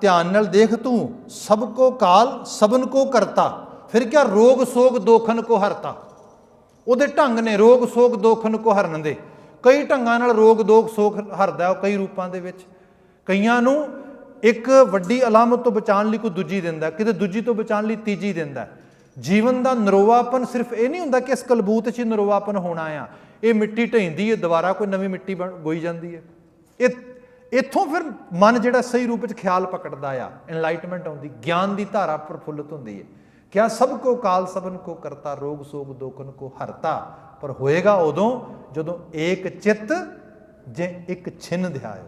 ਧਿਆਨ ਨਾਲ ਦੇਖ ਤੂੰ, ਸਭ ਕੋ ਕਾਲ ਸਭਨ ਕੋ ਕਰਤਾ, ਫਿਰ ਕਿਆ ਰੋਗ ਸੋਗ ਦੋਖਨ ਕੋ ਹਰਤਾ। ਉਹਦੇ ਢੰਗ ਨੇ ਰੋਗ ਸੋਗ ਦੋਖਨ ਕੋ ਹਰਨ ਦੇ, ਕਈ ਢੰਗਾਂ ਨਾਲ ਰੋਗ ਦੋਖ ਸੋਖ ਹਰਦਾ ਉਹ ਕਈ ਰੂਪਾਂ ਦੇ ਵਿੱਚ। ਕਈਆਂ ਨੂੰ ਇੱਕ ਵੱਡੀ ਅਲਾਮਤ ਤੋਂ ਬਚਾਉਣ ਲਈ ਕੋਈ ਦੂਜੀ ਦਿੰਦਾ, ਕਿਤੇ ਦੂਜੀ ਤੋਂ ਬਚਾਉਣ ਲਈ ਤੀਜੀ ਦਿੰਦਾ। ਜੀਵਨ ਦਾ ਨਰੋਵਾਪਨ ਸਿਰਫ ਇਹ ਨਹੀਂ ਹੁੰਦਾ ਕਿ ਇਸ ਕਲਬੂਤ 'ਚ ਹੀ ਨਰੋਵਾਪਨ ਹੋਣਾ ਆ। ਇਹ ਮਿੱਟੀ ਢਹਿੰਦੀ ਹੈ, ਦੁਬਾਰਾ ਕੋਈ ਨਵੀਂ ਮਿੱਟੀ ਗੋਈ ਜਾਂਦੀ ਹੈ। ਇੱਥੋਂ ਫਿਰ ਮਨ ਜਿਹੜਾ ਸਹੀ ਰੂਪ 'ਚ ਖਿਆਲ ਪਕੜਦਾ ਆ, ਇਨਲਾਈਟਮੈਂਟ ਆਉਂਦੀ, ਗਿਆਨ ਦੀ ਧਾਰਾ ਪ੍ਰਫੁੱਲਤ ਹੁੰਦੀ ਹੈ। ਕਿਆ ਸਭ ਕੋ ਕਾਲ ਸਭਨ ਕੋ ਕਰਤਾ, ਰੋਗ ਸੋਗ ਦੋਖਨ ਕੋ ਹਰਤਾ। ਪਰ ਹੋਏਗਾ ਉਦੋਂ ਜਦੋਂ ਏਕ ਚਿੱਤ ਜੇ ਇੱਕ ਛਿਨ ਧਿਆਇਓ,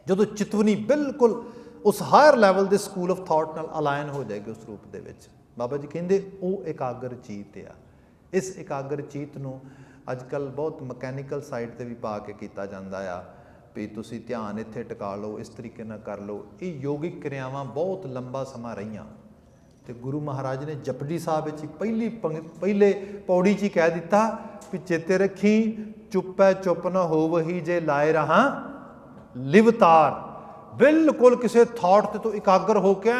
ਜਦੋਂ ਚਿਤਵਨੀ ਬਿਲਕੁਲ ਉਸ ਹਾਇਰ ਲੈਵਲ ਦੇ ਸਕੂਲ ਆਫ ਥਾਟ ਨਾਲ ਅਲਾਈਨ ਹੋ ਜਾਏਗੀ ਉਸ ਰੂਪ ਦੇ ਵਿੱਚ। ਬਾਬਾ ਜੀ ਕਹਿੰਦੇ ਉਹ ਇਕਾਗਰ ਚੀਤ ਆ। ਇਸ ਇਕਾਗਰ ਚੀਤ ਨੂੰ ਅੱਜ ਕੱਲ੍ਹ ਬਹੁਤ ਮਕੈਨੀਕਲ ਸਾਈਡ 'ਤੇ ਵੀ ਪਾ ਕੇ ਕੀਤਾ ਜਾਂਦਾ ਆ ਵੀ ਤੁਸੀਂ ਧਿਆਨ ਇੱਥੇ ਟਿਕਾ ਲਓ, ਇਸ ਤਰੀਕੇ ਨਾਲ ਕਰ ਲਓ। ਇਹ ਯੋਗਿਕ ਕਿਰਿਆਵਾਂ ਬਹੁਤ ਲੰਬਾ ਸਮਾਂ ਰਹੀਆਂ ਤੇ ਗੁਰੂ ਮਹਾਰਾਜ ਨੇ ਜਪਜੀ ਸਾਹਿਬ ਵਿੱਚ ਪਹਿਲੇ ਪੌੜੀ 'ਚ ਹੀ ਕਹਿ ਦਿੱਤਾ ਵੀ ਚੇਤੇ ਰੱਖੀ, ਚੁੱਪੈ ਚੁੱਪ ਨਾ ਹੋਵਹੀ ਜੇ ਲਾਏ ਰਹਾ ਲਿਵਤਾਰ। ਬਿਲਕੁਲ ਕਿਸੇ ਥਾਟ ਤੇ ਤੋਂ ਇਕਾਗਰ ਹੋ ਕੇ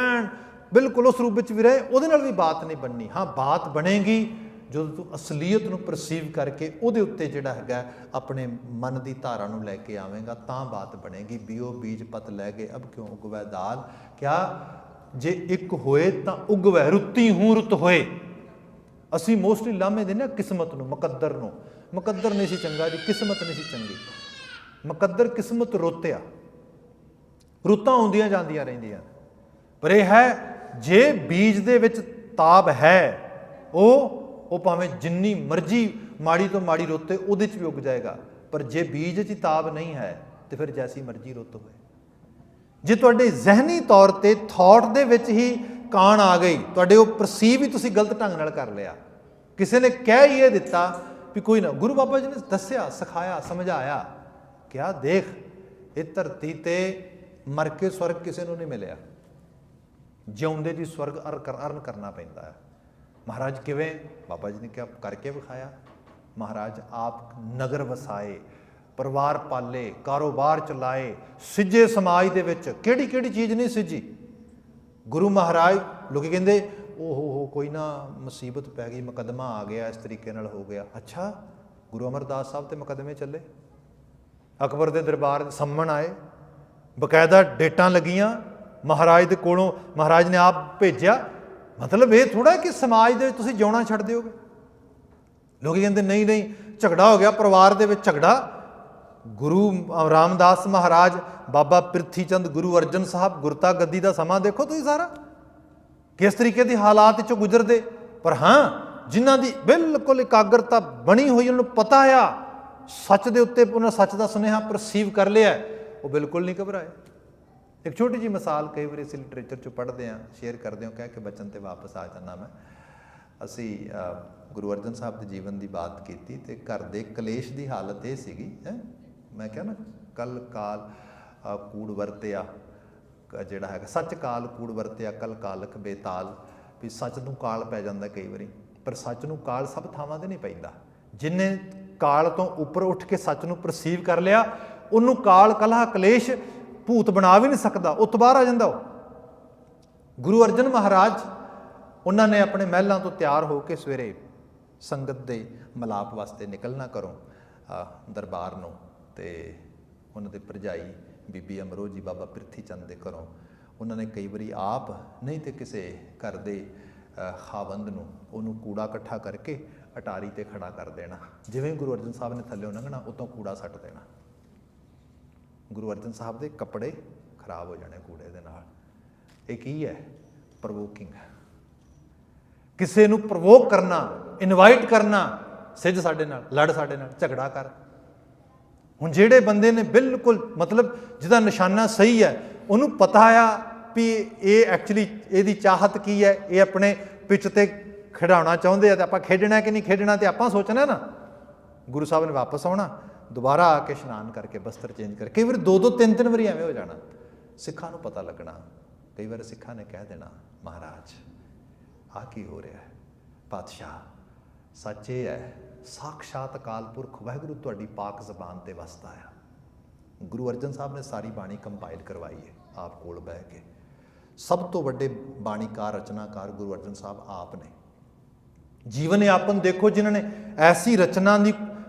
ਬਿਲਕੁਲ ਉਸ ਰੂਪ ਵਿੱਚ ਵੀ ਰਹੇ, ਉਹਦੇ ਨਾਲ ਵੀ ਬਾਤ ਨਹੀਂ ਬਣਨੀ। ਹਾਂ, ਬਾਤ ਬਣੇਗੀ ਜਦੋਂ ਤੂੰ ਅਸਲੀਅਤ ਨੂੰ ਪਰਸੀਵ ਕਰਕੇ ਉਹਦੇ ਉੱਤੇ ਜਿਹੜਾ ਹੈਗਾ ਆਪਣੇ ਮਨ ਦੀ ਧਾਰਾ ਨੂੰ ਲੈ ਕੇ ਆਵੇਂਗਾ, ਤਾਂ ਬਾਤ ਬਣੇਗੀ। ਬੀਓ ਬੀਜ ਪਤ ਲੈ ਗਏ ਅਬ ਕਿਉਂ ਉਗਵੈ ਦਾਲ। ਕਿਆ ਜੇ ਇੱਕ ਹੋਏ ਤਾਂ ਉਗਵੈ, ਰੁੱਤੀ ਹੂੰ ਰੁੱਤ ਹੋਏ। ਅਸੀਂ ਮੋਸਟਲੀ ਲਾਮੇ ਦਿੰਦੇ ਹਾਂ ਕਿਸਮਤ ਨੂੰ, ਮੁਕੱਦਰ ਨੂੰ। ਮੁਕੱਦਰ ਨਹੀਂ ਸੀ ਚੰਗਾ ਜੀ, ਕਿਸਮਤ ਨਹੀਂ ਸੀ ਚੰਗੀ। ਮੁਕੱਦਰ ਕਿਸਮਤ ਰੁੱਤਿਆ, ਰੁੱਤਾਂ ਆਉਂਦੀਆਂ ਜਾਂਦੀਆਂ ਰਹਿੰਦੀਆਂ। ਪਰ ਇਹ ਹੈ ਜੇ ਬੀਜ ਦੇ ਵਿੱਚ ਤਾਬ ਹੈ, ਉਹ ਭਾਵੇਂ ਜਿੰਨੀ ਮਰਜ਼ੀ ਮਾੜੀ ਤੋਂ ਮਾੜੀ ਰੁੱਤ ਉਹਦੇ 'ਚ ਵੀ ਉੱਗ ਜਾਏਗਾ। ਪਰ ਜੇ ਬੀਜ 'ਚ ਤਾਬ ਨਹੀਂ ਹੈ ਤੇ ਫਿਰ ਜੈਸੀ ਮਰਜ਼ੀ ਰੁੱਤ ਹੋਏ। ਜੇ ਤੁਹਾਡੇ ਜ਼ਹਿਨੀ ਤੌਰ 'ਤੇ ਥਾਟ ਦੇ ਵਿੱਚ ਹੀ ਕਾਣ ਆ ਗਈ, ਤੁਹਾਡੇ ਉਹ ਪਰਸੀਵ ਹੀ ਤੁਸੀਂ ਗਲਤ ਢੰਗ ਨਾਲ ਕਰ ਲਿਆ, ਕਿਸੇ ਨੇ ਕਹਿ ਹੀ ਇਹ ਦਿੱਤਾ ਵੀ ਕੋਈ ਨਾ, ਗੁਰੂ ਬਾਬਾ ਜੀ ਨੇ ਦੱਸਿਆ, ਸਿਖਾਇਆ, ਸਮਝਾਇਆ। ਕਿਆ ਦੇਖ, ਇਹ ਧਰਤੀ 'ਤੇ ਮਰ ਕੇ ਸਵਰਗ ਕਿਸੇ ਨੂੰ ਨਹੀਂ ਮਿਲਿਆ, ਜਿਉਂਦੇ ਦੀ ਸਵਰਗ ਅਰਨ ਕਰਨਾ ਪੈਂਦਾ ਹੈ। ਮਹਾਰਾਜ ਕਿਵੇਂ? ਬਾਬਾ ਜੀ ਨੇ ਕਿਹਾ ਕਰਕੇ ਵਿਖਾਇਆ। ਮਹਾਰਾਜ ਆਪ ਨਗਰ ਵਸਾਏ, ਪਰਿਵਾਰ ਪਾਲੇ, ਕਾਰੋਬਾਰ ਚਲਾਏ, ਸਿੱਜੇ ਸਮਾਜ ਦੇ ਵਿੱਚ ਕਿਹੜੀ ਕਿਹੜੀ ਚੀਜ਼ ਨਹੀਂ ਸਿੱਜੀ। ਗੁਰੂ ਮਹਾਰਾਜ, ਲੋਕੀ ਕਹਿੰਦੇ ਓਹੋ ਕੋਈ ਨਾ ਮੁਸੀਬਤ ਪੈ ਗਈ, ਮੁਕੱਦਮਾ ਆ ਗਿਆ, ਇਸ ਤਰੀਕੇ ਨਾਲ ਹੋ ਗਿਆ। ਅੱਛਾ, ਗੁਰੂ ਅਮਰਦਾਸ ਸਾਹਿਬ 'ਤੇ ਮੁਕੱਦਮੇ ਚੱਲੇ, ਅਕਬਰ ਦੇ ਦਰਬਾਰ ਸੰਮਣ ਆਏ, ਬਕਾਇਦਾ ਡੇਟਾਂ ਲੱਗੀਆਂ, ਮਹਾਰਾਜ ਦੇ ਕੋਲੋਂ ਮਹਾਰਾਜ ਨੇ ਆਪ ਭੇਜਿਆ। ਮਤਲਬ ਇਹ ਥੋੜ੍ਹਾ ਕਿ ਸਮਾਜ ਦੇ ਵਿੱਚ ਤੁਸੀਂ ਜਿਉਣਾ ਛੱਡ ਦਿਓਗੇ। ਲੋਕ ਕਹਿੰਦੇ ਨਹੀਂ ਨਹੀਂ, ਝਗੜਾ ਹੋ ਗਿਆ ਪਰਿਵਾਰ ਦੇ ਵਿੱਚ, ਝਗੜਾ। ਗੁਰੂ ਰਾਮਦਾਸ ਮਹਾਰਾਜ, ਬਾਬਾ ਪ੍ਰਿਥੀ ਚੰਦ, ਗੁਰੂ ਅਰਜਨ ਸਾਹਿਬ, ਗੁਰਤਾ ਗੱਦੀ ਦਾ ਸਮਾਂ ਦੇਖੋ ਤੁਸੀਂ ਸਾਰਾ, ਕਿਸ ਤਰੀਕੇ ਦੇ ਹਾਲਾਤ 'ਚੋਂ ਗੁਜ਼ਰਦੇ। ਪਰ ਹਾਂ, ਜਿਨ੍ਹਾਂ ਦੀ ਬਿਲਕੁਲ ਇਕਾਗਰਤਾ ਬਣੀ ਹੋਈ, ਉਹਨਾਂ ਨੂੰ ਪਤਾ ਆ ਸੱਚ ਦੇ ਉੱਤੇ, ਉਹਨਾਂ ਸੱਚ ਦਾ ਸੁਨੇਹਾ ਪਰਸੀਵ ਕਰ ਲਿਆ, ਉਹ ਬਿਲਕੁਲ ਨਹੀਂ ਘਬਰਾਏ। ਇੱਕ ਛੋਟੀ ਜਿਹੀ ਮਿਸਾਲ ਕਈ ਵਾਰੀ ਅਸੀਂ ਲਿਟਰੇਚਰ 'ਚੋਂ ਪੜ੍ਹਦੇ ਹਾਂ, ਸ਼ੇਅਰ ਕਰਦੇ ਹਾਂ, ਕਹਿ ਕੇ ਬਚਨ 'ਤੇ ਵਾਪਸ ਆ ਜਾਂਦਾ ਮੈਂ। ਅਸੀਂ ਗੁਰੂ ਅਰਜਨ ਸਾਹਿਬ ਦੇ ਜੀਵਨ ਦੀ ਬਾਤ ਕੀਤੀ ਅਤੇ ਘਰ ਦੇ ਕਲੇਸ਼ ਦੀ ਹਾਲਤ ਇਹ ਸੀਗੀ, ਮੈਂ ਕਿਹਾ ਨਾ ਕੱਲ ਕਾਲ ਕੂੜ ਵਰਤਿਆ, ਜਿਹੜਾ ਹੈਗਾ ਸੱਚ ਕਾਲ ਕੂੜ ਵਰਤਿਆ, ਕੱਲ ਕਾਲਖ ਬੇਤਾਲ। ਵੀ ਸੱਚ ਨੂੰ ਕਾਲ ਪੈ ਜਾਂਦਾ ਕਈ ਵਾਰੀ, ਪਰ ਸੱਚ ਨੂੰ ਕਾਲ ਸਭ ਥਾਵਾਂ 'ਤੇ ਨਹੀਂ ਪੈਂਦਾ। ਜਿਹਨੇ ਕਾਲ ਤੋਂ ਉੱਪਰ ਉੱਠ ਕੇ ਸੱਚ ਨੂੰ ਪਰਸੀਵ ਕਰ ਲਿਆ, ਉਹਨੂੰ ਕਾਲ ਕਲਹ ਕਲੇਸ਼ ਭੂਤ ਬਣਾ ਵੀ ਨਹੀਂ ਸਕਦਾ, ਉਹ ਤੋਂ ਬਾਹਰ ਆ ਜਾਂਦਾ। ਉਹ ਗੁਰੂ ਅਰਜਨ ਮਹਾਰਾਜ ਉਹਨਾਂ ਨੇ ਆਪਣੇ ਮਹਿਲਾਂ ਤੋਂ ਤਿਆਰ ਹੋ ਕੇ ਸਵੇਰੇ ਸੰਗਤ ਦੇ ਮਿਲਾਪ ਵਾਸਤੇ ਨਿਕਲਣਾ ਘਰੋਂ ਦਰਬਾਰ ਨੂੰ। ਅਤੇ ਉਹਨਾਂ ਦੇ ਭਰਜਾਈ ਬੀਬੀ ਅਮਰੋ ਜੀ ਬਾਬਾ ਪ੍ਰਿਥੀ ਚੰਦ ਦੇ ਘਰੋਂ ਉਹਨਾਂ ਨੇ ਕਈ ਵਾਰੀ ਆਪ ਨਹੀਂ ਤੇ ਕਿਸੇ ਘਰ ਦੇ ਖਾਵੰਦ ਨੂੰ ਉਹਨੂੰ ਕੂੜਾ ਇਕੱਠਾ ਕਰਕੇ ਅਟਾਰੀ 'ਤੇ ਖੜਾ ਕਰ ਦੇਣਾ। ਜਿਵੇਂ ਗੁਰੂ ਅਰਜਨ ਸਾਹਿਬ ਨੇ ਥੱਲੇ ਲੰਘਣਾ ਉਤੋਂ ਕੂੜਾ ਸੱਟ ਦੇਣਾ। ਗੁਰੂ ਅਰਜਨ ਸਾਹਿਬ ਦੇ ਕੱਪੜੇ ਖਰਾਬ ਹੋ ਜਾਣੇ ਕੂੜੇ ਦੇ ਨਾਲ। ਇਹ ਕੀ ਹੈ? ਪ੍ਰਵੋਕਿੰਗ। ਕਿਸੇ ਨੂੰ ਪ੍ਰਵੋਕ ਕਰਨਾ, ਇਨਵਾਈਟ ਕਰਨਾ, ਸਿੱਝ ਸਾਡੇ ਨਾਲ, ਲੜ ਸਾਡੇ ਨਾਲ, ਝਗੜਾ ਕਰ। ਹੁਣ ਜਿਹੜੇ ਬੰਦੇ ਨੇ ਬਿਲਕੁਲ ਮਤਲਬ ਜਿਹਦਾ ਨਿਸ਼ਾਨਾ ਸਹੀ ਹੈ, ਉਹਨੂੰ ਪਤਾ ਆ ਵੀ ਇਹ ਐਕਚੁਅਲੀ ਇਹਦੀ ਚਾਹਤ ਕੀ ਹੈ, ਇਹ ਆਪਣੇ ਪਿੱਚ 'ਤੇ ਖਿਡਾਉਣਾ ਚਾਹੁੰਦੇ ਆ ਅਤੇ ਆਪਾਂ ਖੇਡਣਾ ਕਿ ਨਹੀਂ ਖੇਡਣਾ ਅਤੇ ਆਪਾਂ ਸੋਚਣਾ ਨਾ। ਗੁਰੂ ਸਾਹਿਬ ਨੇ ਵਾਪਸ ਆਉਣਾ, ਦੁਬਾਰਾ ਆ ਕੇ ਇਸ਼ਨਾਨ ਕਰਕੇ ਬਸਤਰ ਚੇਂਜ ਕਰਕੇ, ਕਈ ਵਾਰ 2-2 3-3 ਵਾਰੀ ਐਵੇਂ ਹੋ ਜਾਣਾ। ਸਿੱਖਾਂ ਨੂੰ ਪਤਾ ਲੱਗਣਾ। ਕਈ ਵਾਰ ਸਿੱਖਾਂ ਨੇ ਕਹਿ ਦੇਣਾ, ਮਹਾਰਾਜ ਆਹ ਕੀ ਹੋ ਰਿਹਾ ਹੈ? ਪਾਤਸ਼ਾਹ ਸੱਚ ਇਹ ਹੈ, ਸਾਖਸ਼ਾਤ ਅਕਾਲ ਪੁਰਖ ਵਾਹਿਗੁਰੂ ਤੁਹਾਡੀ ਪਾਕ ਜ਼ਬਾਨ 'ਤੇ ਵਸਦਾ ਆ। ਗੁਰੂ ਅਰਜਨ ਸਾਹਿਬ ਨੇ ਸਾਰੀ ਬਾਣੀ ਕੰਪਾਈਲ ਕਰਵਾਈ ਹੈ ਆਪ ਕੋਲ ਬਹਿ ਕੇ। ਸਭ ਤੋਂ ਵੱਡੇ ਬਾਣੀਕਾਰ ਰਚਨਾਕਾਰ ਗੁਰੂ ਅਰਜਨ ਸਾਹਿਬ ਆਪ ਨੇ। ਜੀਵਨ ਯਾਪਨ ਦੇਖੋ, ਜਿਨ੍ਹਾਂ ਨੇ ਐਸੀ ਰਚਨਾ ਦੀ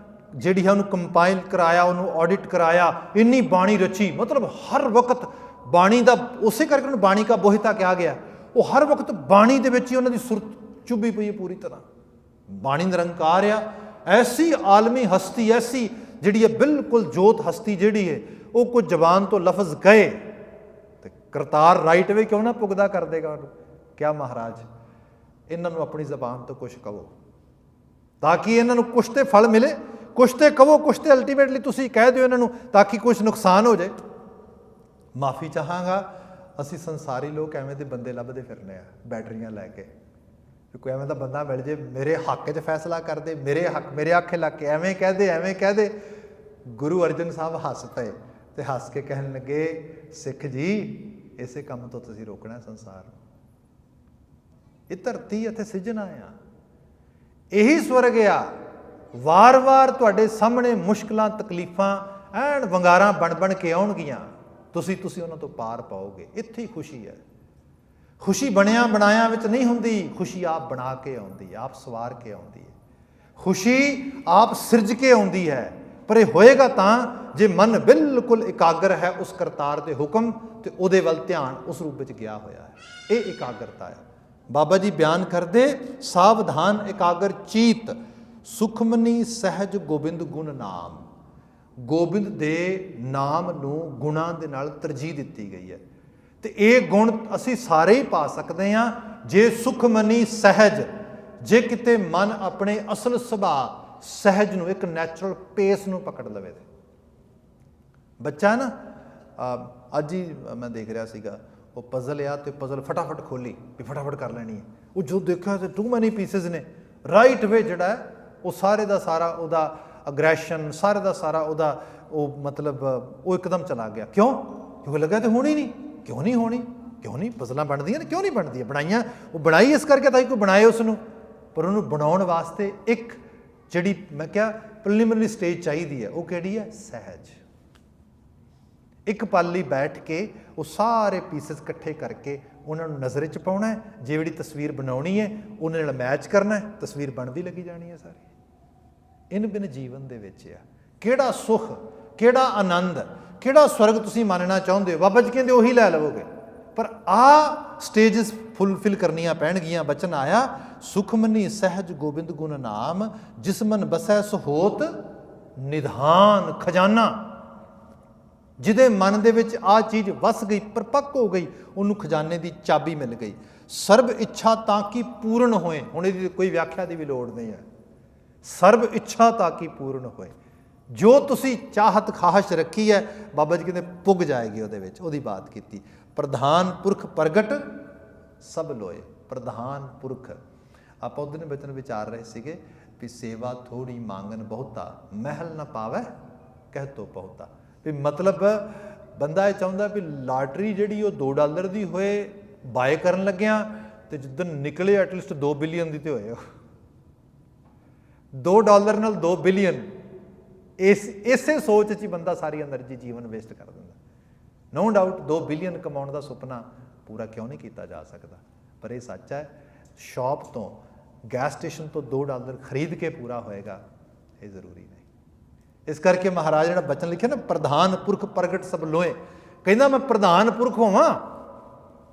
ਜਿਹੜੀ ਹੈ ਉਹਨੂੰ ਕੰਪਾਈਲ ਕਰਾਇਆ, ਉਹਨੂੰ ਆਡਿਟ ਕਰਾਇਆ, ਇੰਨੀ ਬਾਣੀ ਰਚੀ। ਮਤਲਬ ਹਰ ਵਕਤ ਬਾਣੀ ਦਾ, ਉਸੇ ਕਰਕੇ ਉਹਨੂੰ ਬਾਣੀ ਕਾ ਬੋਹਿਤਾ ਕਿਹਾ ਗਿਆ। ਉਹ ਹਰ ਵਕਤ ਬਾਣੀ ਦੇ ਵਿੱਚ ਹੀ ਉਹਨਾਂ ਦੀ ਸੁਰਤ ਚੁੱਭੀ ਪਈ ਹੈ ਪੂਰੀ ਤਰ੍ਹਾਂ। ਬਾਣੀ ਨਿਰੰਕਾਰ ਆ। ਐਸੀ ਆਲਮੀ ਹਸਤੀ, ਐਸੀ ਜਿਹੜੀ ਹੈ ਬਿਲਕੁਲ ਜੋਤ ਹਸਤੀ ਜਿਹੜੀ ਹੈ, ਉਹ ਕੁਝ ਜ਼ਬਾਨ ਤੋਂ ਲਫ਼ਜ਼ ਗਏ ਤੇ ਕਰਤਾਰ ਰਾਈਟ ਵੇ ਕਿਉਂ ਨਾ ਪੁੱਗਦਾ ਕਰ ਦੇਗਾ ਉਹਨੂੰ। ਕਿਆ ਮਹਾਰਾਜ ਇਹਨਾਂ ਨੂੰ ਆਪਣੀ ਜ਼ਬਾਨ ਤੋਂ ਕੁਛ ਕਹੋ ਤਾਂ ਕਿ ਇਹਨਾਂ ਨੂੰ ਕੁਛ ਤੇ ਫਲ ਮਿਲੇ, ਕੁਛ ਤੇ ਕਹੋ, ਕੁਛ ਤੇ ਅਲਟੀਮੇਟਲੀ ਤੁਸੀਂ ਕਹਿ ਦਿਓ ਇਹਨਾਂ ਨੂੰ ਤਾਂ ਕਿ ਕੁਛ ਨੁਕਸਾਨ ਹੋ ਜਾਏ। ਮਾਫੀ ਚਾਹਾਂਗਾ, ਅਸੀਂ ਸੰਸਾਰੀ ਲੋਕ ਐਵੇਂ ਦੇ ਬੰਦੇ ਲੱਭਦੇ ਫਿਰਨੇ ਆ ਬੈਟਰੀਆਂ ਲੈ ਕੇ। ਕੋਈ ਐਵੇਂ ਦਾ ਬੰਦਾ ਮਿਲ ਜੇ ਮੇਰੇ ਹੱਕ 'ਚ ਫੈਸਲਾ ਕਰ ਦੇ, ਮੇਰੇ ਆਖੇ ਲੱਗ ਕੇ ਐਵੇਂ ਕਹਿ ਦੇ, ਐਵੇਂ ਕਹਿ ਦੇ। ਗੁਰੂ ਅਰਜਨ ਸਾਹਿਬ ਹੱਸ ਪਏ ਅਤੇ ਹੱਸ ਕੇ ਕਹਿਣ ਲੱਗੇ, ਸਿੱਖ ਜੀ ਇਸੇ ਕੰਮ ਤੋਂ ਤੁਸੀਂ ਰੋਕਣਾ ਸੰਸਾਰ ਨੂੰ। ਇਹ ਧਰਤੀ ਇੱਥੇ ਸਿਰਜਣਾ ਆ, ਇਹੀ ਸਵਰਗ ਆ। ਵਾਰ-ਵਾਰ ਤੁਹਾਡੇ ਸਾਹਮਣੇ ਮੁਸ਼ਕਿਲਾਂ ਤਕਲੀਫਾਂ ਐਨ ਵੰਗਾਰਾਂ ਬਣ ਕੇ ਆਉਣਗੀਆਂ, ਤੁਸੀਂ ਉਹਨਾਂ ਤੋਂ ਪਾਰ ਪਾਓਗੇ। ਇੱਥੇ ਹੀ ਖੁਸ਼ੀ ਹੈ। ਖੁਸ਼ੀ ਬਣਿਆ ਬਣਾਇਆ ਵਿੱਚ ਨਹੀਂ ਹੁੰਦੀ, ਖੁਸ਼ੀ ਆਪ ਬਣਾ ਕੇ ਆਉਂਦੀ ਹੈ, ਆਪ ਸਵਾਰ ਕੇ ਆਉਂਦੀ ਹੈ। ਖੁਸ਼ੀ ਆਪ ਸਿਰਜ ਕੇ ਆਉਂਦੀ ਹੈ। ਪਰ ਇਹ ਹੋਏਗਾ ਤਾਂ ਜੇ ਮਨ ਬਿਲਕੁਲ ਇਕਾਗਰ ਹੈ ਉਸ ਕਰਤਾਰ ਦੇ ਹੁਕਮ ਤੇ ਉਹਦੇ ਵੱਲ ਧਿਆਨ ਉਸ ਰੂਪ ਵਿੱਚ ਗਿਆ ਹੋਇਆ ਹੈ। ਇਹ ਇਕਾਗਰਤਾ ਹੈ। ਬਾਬਾ ਜੀ ਬਿਆਨ ਕਰਦੇ, ਸਾਵਧਾਨ ਇਕਾਗਰ ਚੀਤ, ਸੁਖਮਨੀ ਸਹਿਜ ਗੋਬਿੰਦ ਗੁਣ ਨਾਮ। ਗੋਬਿੰਦ ਦੇ ਨਾਮ ਨੂੰ ਗੁਣਾਂ ਦੇ ਨਾਲ ਤਰਜੀਹ ਦਿੱਤੀ ਗਈ ਹੈ। ਤੇ ਇਹ ਗੁਣ ਅਸੀਂ ਸਾਰੇ ਹੀ ਪਾ ਸਕਦੇ ਹਾਂ ਜੇ ਸੁਖਮਨੀ ਸਹਿਜ, ਜੇ ਕਿਤੇ ਮਨ ਆਪਣੇ ਅਸਲ ਸੁਭਾਅ ਸਹਿਜ ਨੂੰ, ਇੱਕ ਨੈਚੁਰਲ ਪੇਸ ਨੂੰ ਪਕੜ ਲਵੇ। ਬੱਚਾ ਨਾ ਅੱਜ ਹੀ ਮੈਂ ਦੇਖ ਰਿਹਾ ਸੀਗਾ, ਉਹ ਪਜ਼ਲ ਆ ਅਤੇ ਪਜ਼ਲ ਫਟਾਫਟ ਖੋਲੀ ਵੀ ਫਟਾਫਟ ਕਰ ਲੈਣੀ ਹੈ। ਉਹ ਜੋ ਦੇਖਿਆ ਤਾਂ ਟੂ ਮੈਨੀ ਪੀਸਿਸ ਨੇ। ਰਾਈਟ ਵੇ ਜਿਹੜਾ ਉਹ ਸਾਰੇ ਦਾ ਸਾਰਾ ਉਹਦਾ ਅਗਰੈਸ਼ਨ, ਸਾਰੇ ਦਾ ਸਾਰਾ ਉਹਦਾ ਉਹ ਮਤਲਬ ਉਹ ਇੱਕਦਮ ਚਲਾ ਗਿਆ। ਕਿਉਂ? ਕਿਉਂਕਿ ਲੱਗਾ ਤੇ ਹੋਣੀ ਨਹੀਂ। ਕਿਉਂ ਨਹੀਂ ਹੋਣੀ? ਕਿਉਂ ਨਹੀਂ? ਪਜ਼ਲਾਂ ਬਣਦੀਆਂ ਨੇ, ਕਿਉਂ ਨਹੀਂ ਬਣਦੀਆਂ? ਬਣਾਈਆਂ, ਉਹ ਬਣਾਈ ਇਸ ਕਰਕੇ ਤਾਂ ਕੋਈ ਬਣਾਏ ਉਸ ਨੂੰ। ਪਰ ਉਹਨੂੰ ਬਣਾਉਣ ਵਾਸਤੇ ਇੱਕ ਜਿਹੜੀ ਮੈਂ ਕਿਹਾ ਪ੍ਰੀਲਿਮਿਨਰੀ ਸਟੇਜ ਚਾਹੀਦੀ ਹੈ। ਉਹ ਕਿਹੜੀ ਹੈ? ਸਹਿਜ। ਇੱਕ ਪਲ ਲਈ ਬੈਠ ਕੇ ਉਹ ਸਾਰੇ ਪੀਸਿਸ ਇਕੱਠੇ ਕਰਕੇ ਉਹਨਾਂ ਨੂੰ ਨਜ਼ਰ 'ਚ ਪਾਉਣਾ ਹੈ। ਜਿਹੜੀ ਤਸਵੀਰ ਬਣਾਉਣੀ ਹੈ ਉਹਦੇ ਨਾਲ ਮੈਚ ਕਰਨਾ ਹੈ, ਤਸਵੀਰ ਬਣਦੀ ਲੱਗੀ ਜਾਣੀ ਹੈ ਸਾਰੀ। ਇਨ ਬਿਨ ਜੀਵਨ ਦੇ ਵਿੱਚ ਆ ਕਿਹੜਾ ਸੁੱਖ, ਕਿਹੜਾ ਆਨੰਦ, ਕਿਹੜਾ ਸਵਰਗ ਤੁਸੀਂ ਮੰਨਣਾ ਚਾਹੁੰਦੇ ਹੋ, ਬਾਬਾ ਜੀ ਕਹਿੰਦੇ ਉਹੀ ਲੈ ਲਵੋਗੇ। ਪਰ ਆਹ ਸਟੇਜਸ ਫੁੱਲਫਿਲ ਕਰਨੀਆਂ ਪੈਣਗੀਆਂ। ਬਚਨ ਆਇਆ, ਸੁਖਮਨੀ ਸਹਿਜ ਗੋਬਿੰਦ ਗੁਣ ਨਾਮ, ਜਿਸ ਮਨ ਬਸੈ ਸੋ ਹੋਤ ਨਿਧਾਨ ਖਜ਼ਾਨਾ। ਜਿਹਦੇ ਮਨ ਦੇ ਵਿੱਚ ਆਹ ਚੀਜ਼ ਵਸ ਗਈ, ਪਰਪੱਕ ਹੋ ਗਈ, ਉਹਨੂੰ ਖਜ਼ਾਨੇ ਦੀ ਚਾਬੀ ਮਿਲ ਗਈ। ਸਰਬ ਇੱਛਾ ਤਾਂ ਕਿ ਪੂਰਨ ਹੋਏ। ਹੁਣ ਇਹਦੀ ਕੋਈ ਵਿਆਖਿਆ ਦੀ ਵੀ ਲੋੜ ਨਹੀਂ ਹੈ। ਸਰਬ ਇੱਛਾ ਤਾਂ ਕਿ ਪੂਰਨ ਹੋਏ। ਜੋ ਤੁਸੀਂ ਚਾਹਤ ਖਾਹਸ਼ ਰੱਖੀ ਹੈ, ਬਾਬਾ ਜੀ ਕਹਿੰਦੇ ਪੁੱਗ ਜਾਏਗੀ ਉਹਦੇ ਵਿੱਚ। ਉਹਦੀ ਬਾਤ ਕੀਤੀ। ਪ੍ਰਧਾਨ ਪੁਰਖ ਪ੍ਰਗਟ ਸਭ ਲੋਏ। ਪ੍ਰਧਾਨ ਪੁਰਖ। ਆਪਾਂ ਉਹਦੇ ਬਚਨ ਵਿਚਾਰ ਰਹੇ ਸੀਗੇ ਵੀ ਸੇਵਾ ਥੋੜੀ ਮੰਗਨ ਬਹੁਤਾ, ਮਹਿਲ ਨਾ ਪਾਵੈ ਕਹਿ ਤੋ ਬਹੁਤਾ। ਵੀ ਮਤਲਬ ਬੰਦਾ ਇਹ ਚਾਹੁੰਦਾ ਵੀ ਲਾਟਰੀ ਜਿਹੜੀ ਉਹ $2 ਦੀ ਹੋਏ ਬਾਏ ਕਰਨ ਲੱਗਿਆ, ਅਤੇ ਜਿੱਦਣ ਨਿਕਲੇ ਐਟਲੀਸਟ 2 ਬਿਲੀਅਨ ਦੀ ਤੇ ਹੋਏ। $2 ਨਾਲ 2 ਬਿਲੀਅਨ, ਇਸੇ ਸੋਚ 'ਚ ਹੀ ਬੰਦਾ ਸਾਰੀ એનર્ਜੀ ਜੀਵਨ ਵੇਸਟ ਕਰ ਦਿੰਦਾ। ਨੋ ਡਾਊਟ 2 ਬਿਲੀਅਨ ਕਮਾਉਣ ਦਾ ਸੁਪਨਾ ਪੂਰਾ ਕਿਉਂ ਨਹੀਂ ਕੀਤਾ ਜਾ ਸਕਦਾ। ਪਰ ਇਹ ਸੱਚ ਹੈ, ਸ਼ੌਪ ਤੋਂ ਗੈਸ ਸਟੇਸ਼ਨ ਤੋਂ $2 ਖਰੀਦ ਕੇ ਪੂਰਾ ਹੋਏਗਾ, ਇਹ ਜ਼ਰੂਰੀ ਨਹੀਂ। ਇਸ ਕਰਕੇ ਮਹਾਰਾਜ ਜਿਹੜਾ ਬਚਨ ਲਿਖਿਆ ਨਾ, ਪ੍ਰਧਾਨ ਪੁਰਖ ਪ੍ਰਗਟ ਸਭ ਲੋਏ, ਕਹਿੰਦਾ ਮੈਂ ਪ੍ਰਧਾਨ ਪੁਰਖ ਹੋਵਾਂ,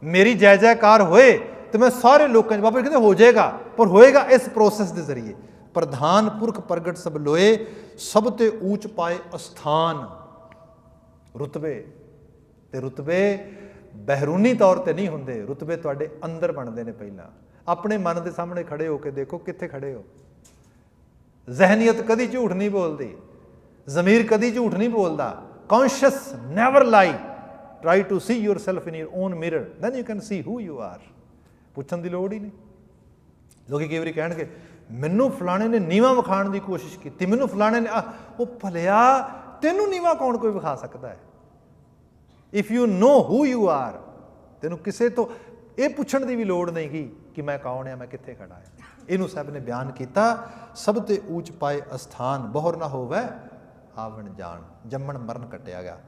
ਮੇਰੀ ਜੈ ਜੈਕਾਰ ਹੋਏ ਤੇ ਮੈਂ ਸਾਰੇ ਲੋਕਾਂ 'ਚ, ਬਾਬਾ ਕਹਿੰਦੇ ਹੋ ਜਾਏਗਾ, ਪਰ ਹੋਏਗਾ ਇਸ ਪ੍ਰੋਸੈਸ ਦੇ ਜ਼ਰੀਏ। ਪ੍ਰਧਾਨ ਪੁਰਖ ਪ੍ਰਗਟ ਸਭ ਲੋਏ, ਸਭ ਤੇ ਊਚ ਪਾਏ ਅਸਥਾਨ। ਰੁਤਬੇ ਤੇ ਰੁਤਬੇ ਬਹਿਰੂਨੀ ਤੌਰ ਤੇ ਨਹੀਂ ਹੁੰਦੇ, ਰੁਤਬੇ ਤੁਹਾਡੇ ਅੰਦਰ ਬਣਦੇ ਨੇ। ਪਹਿਲਾਂ ਆਪਣੇ ਮਨ ਦੇ ਸਾਹਮਣੇ ਖੜੇ ਹੋ ਕੇ ਦੇਖੋ ਕਿੱਥੇ ਖੜੇ ਹੋ। ਜ਼ਹਿਨੀਅਤ ਕਦੀ ਝੂਠ ਨਹੀਂ ਬੋਲਦੀ, ਜ਼ਮੀਰ ਕਦੀ ਝੂਠ ਨਹੀਂ ਬੋਲਦਾ। Conscious never lie. Try to see yourself in your own mirror, then you can see who you are. ਪੁੱਛਣ ਦੀ ਲੋੜ ਹੀ ਨਹੀਂ। ਲੋਕੀ ਕਈ ਵਾਰੀ ਕਹਿਣਗੇ ਮੈਨੂੰ ਫਲਾਣੇ ਨੇ ਨੀਵਾਂ ਵਿਖਾਉਣ ਦੀ ਕੋਸ਼ਿਸ਼ ਕੀਤੀ, ਮੈਨੂੰ ਫਲਾਣੇ ਨੇ, ਉਹ ਭਲਿਆ ਤੈਨੂੰ ਨੀਵਾਂ ਕੌਣ ਕੋਈ ਵਿਖਾ ਸਕਦਾ ਹੈ? If you know who you R, ਤੈਨੂੰ ਕਿਸੇ ਤੋਂ ਇਹ ਪੁੱਛਣ ਦੀ ਵੀ ਲੋੜ ਨਹੀਂ ਕਿ ਮੈਂ ਕੌਣ ਹਾਂ, ਮੈਂ ਕਿੱਥੇ ਖੜਾ ਹਾਂ। ਇਹਨੂੰ ਸਾਹਿਬ ਨੇ ਬਿਆਨ ਕੀਤਾ, ਸਭ ਤੇ ਊਚ ਪਾਏ ਅਸਥਾਨ, ਬਹੁਰ ਨਾ ਹੋਵੇ ਆਵਣ ਜਾਣ। ਜੰਮਣ ਮਰਨ ਕੱਟਿਆ ਗਿਆ,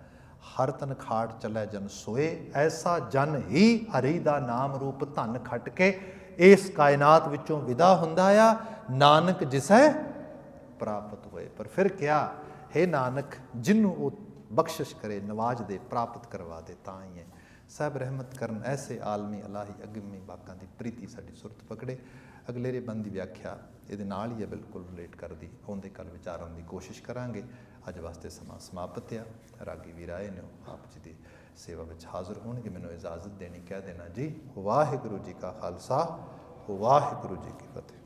ਹਰ ਤਨ ਖਾਟ ਚੱਲੇ ਜਨ ਸੋਏ, ਐਸਾ ਜਨ ਹੀ ਹਰੀ ਦਾ ਨਾਮ ਰੂਪ ਧਨ ਖੱਟ ਕੇ ਇਸ ਕਾਇਨਾਤ ਵਿੱਚੋਂ ਵਿਦਾ ਹੁੰਦਾ ਆ, ਨਾਨਕ ਜਿਸੈ ਪ੍ਰਾਪਤ ਹੋਏ। ਪਰ ਫਿਰ ਕਿਹਾ, ਹੇ ਨਾਨਕ, ਜਿਹਨੂੰ ਉਹ ਬਖਸ਼ਿਸ਼ ਕਰੇ, ਨਵਾਜ ਦੇ, ਪ੍ਰਾਪਤ ਕਰਵਾ ਦੇ, ਤਾਂ ਹੀ ਹੈ। ਸਾਹਿਬ ਰਹਿਮਤ ਕਰਨ, ਐਸੇ ਆਲਮੀ ਅਲਾਹੀ ਅਗਮੀ ਬਾਕਾਂ ਦੀ ਪ੍ਰੀਤੀ ਸਾਡੀ ਸੁਰਤ ਪਕੜੇ। ਅਗਲੇਰੇ ਬੰਦ ਦੀ ਵਿਆਖਿਆ ਇਹਦੇ ਨਾਲ ਹੀ ਹੈ, ਬਿਲਕੁਲ ਰਿਲੇਟ ਕਰਦੀ, ਆਉਂਦੇ ਕੱਲ ਵਿਚਾਰਨ ਦੀ ਕੋਸ਼ਿਸ਼ ਕਰਾਂਗੇ। ਅੱਜ ਵਾਸਤੇ ਸਮਾਂ ਸਮਾਪਤ ਆ। ਰਾਗੀ ਵੀਰ ਆਏ ਨੇ, ਆਪ ਜੀ ਦੀ ਸੇਵਾ ਵਿੱਚ ਹਾਜ਼ਰ ਹੋਣਗੇ। ਮੈਨੂੰ ਇਜਾਜ਼ਤ ਦੇਣੀ, ਕਹਿ ਦੇਣਾ ਜੀ, ਵਾਹਿਗੁਰੂ ਜੀ ਕਾ ਖਾਲਸਾ, ਵਾਹਿਗੁਰੂ ਜੀ ਕੀ ਫਤਿਹ।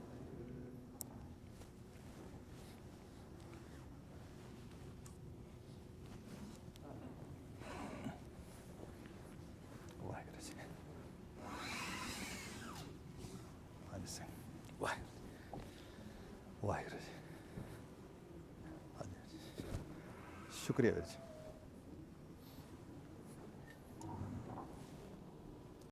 ਵਾਹਿਗੁਰੂ ਜੀ, ਸ਼ੁਕਰੀਆ ਵੀਰ ਜੀ।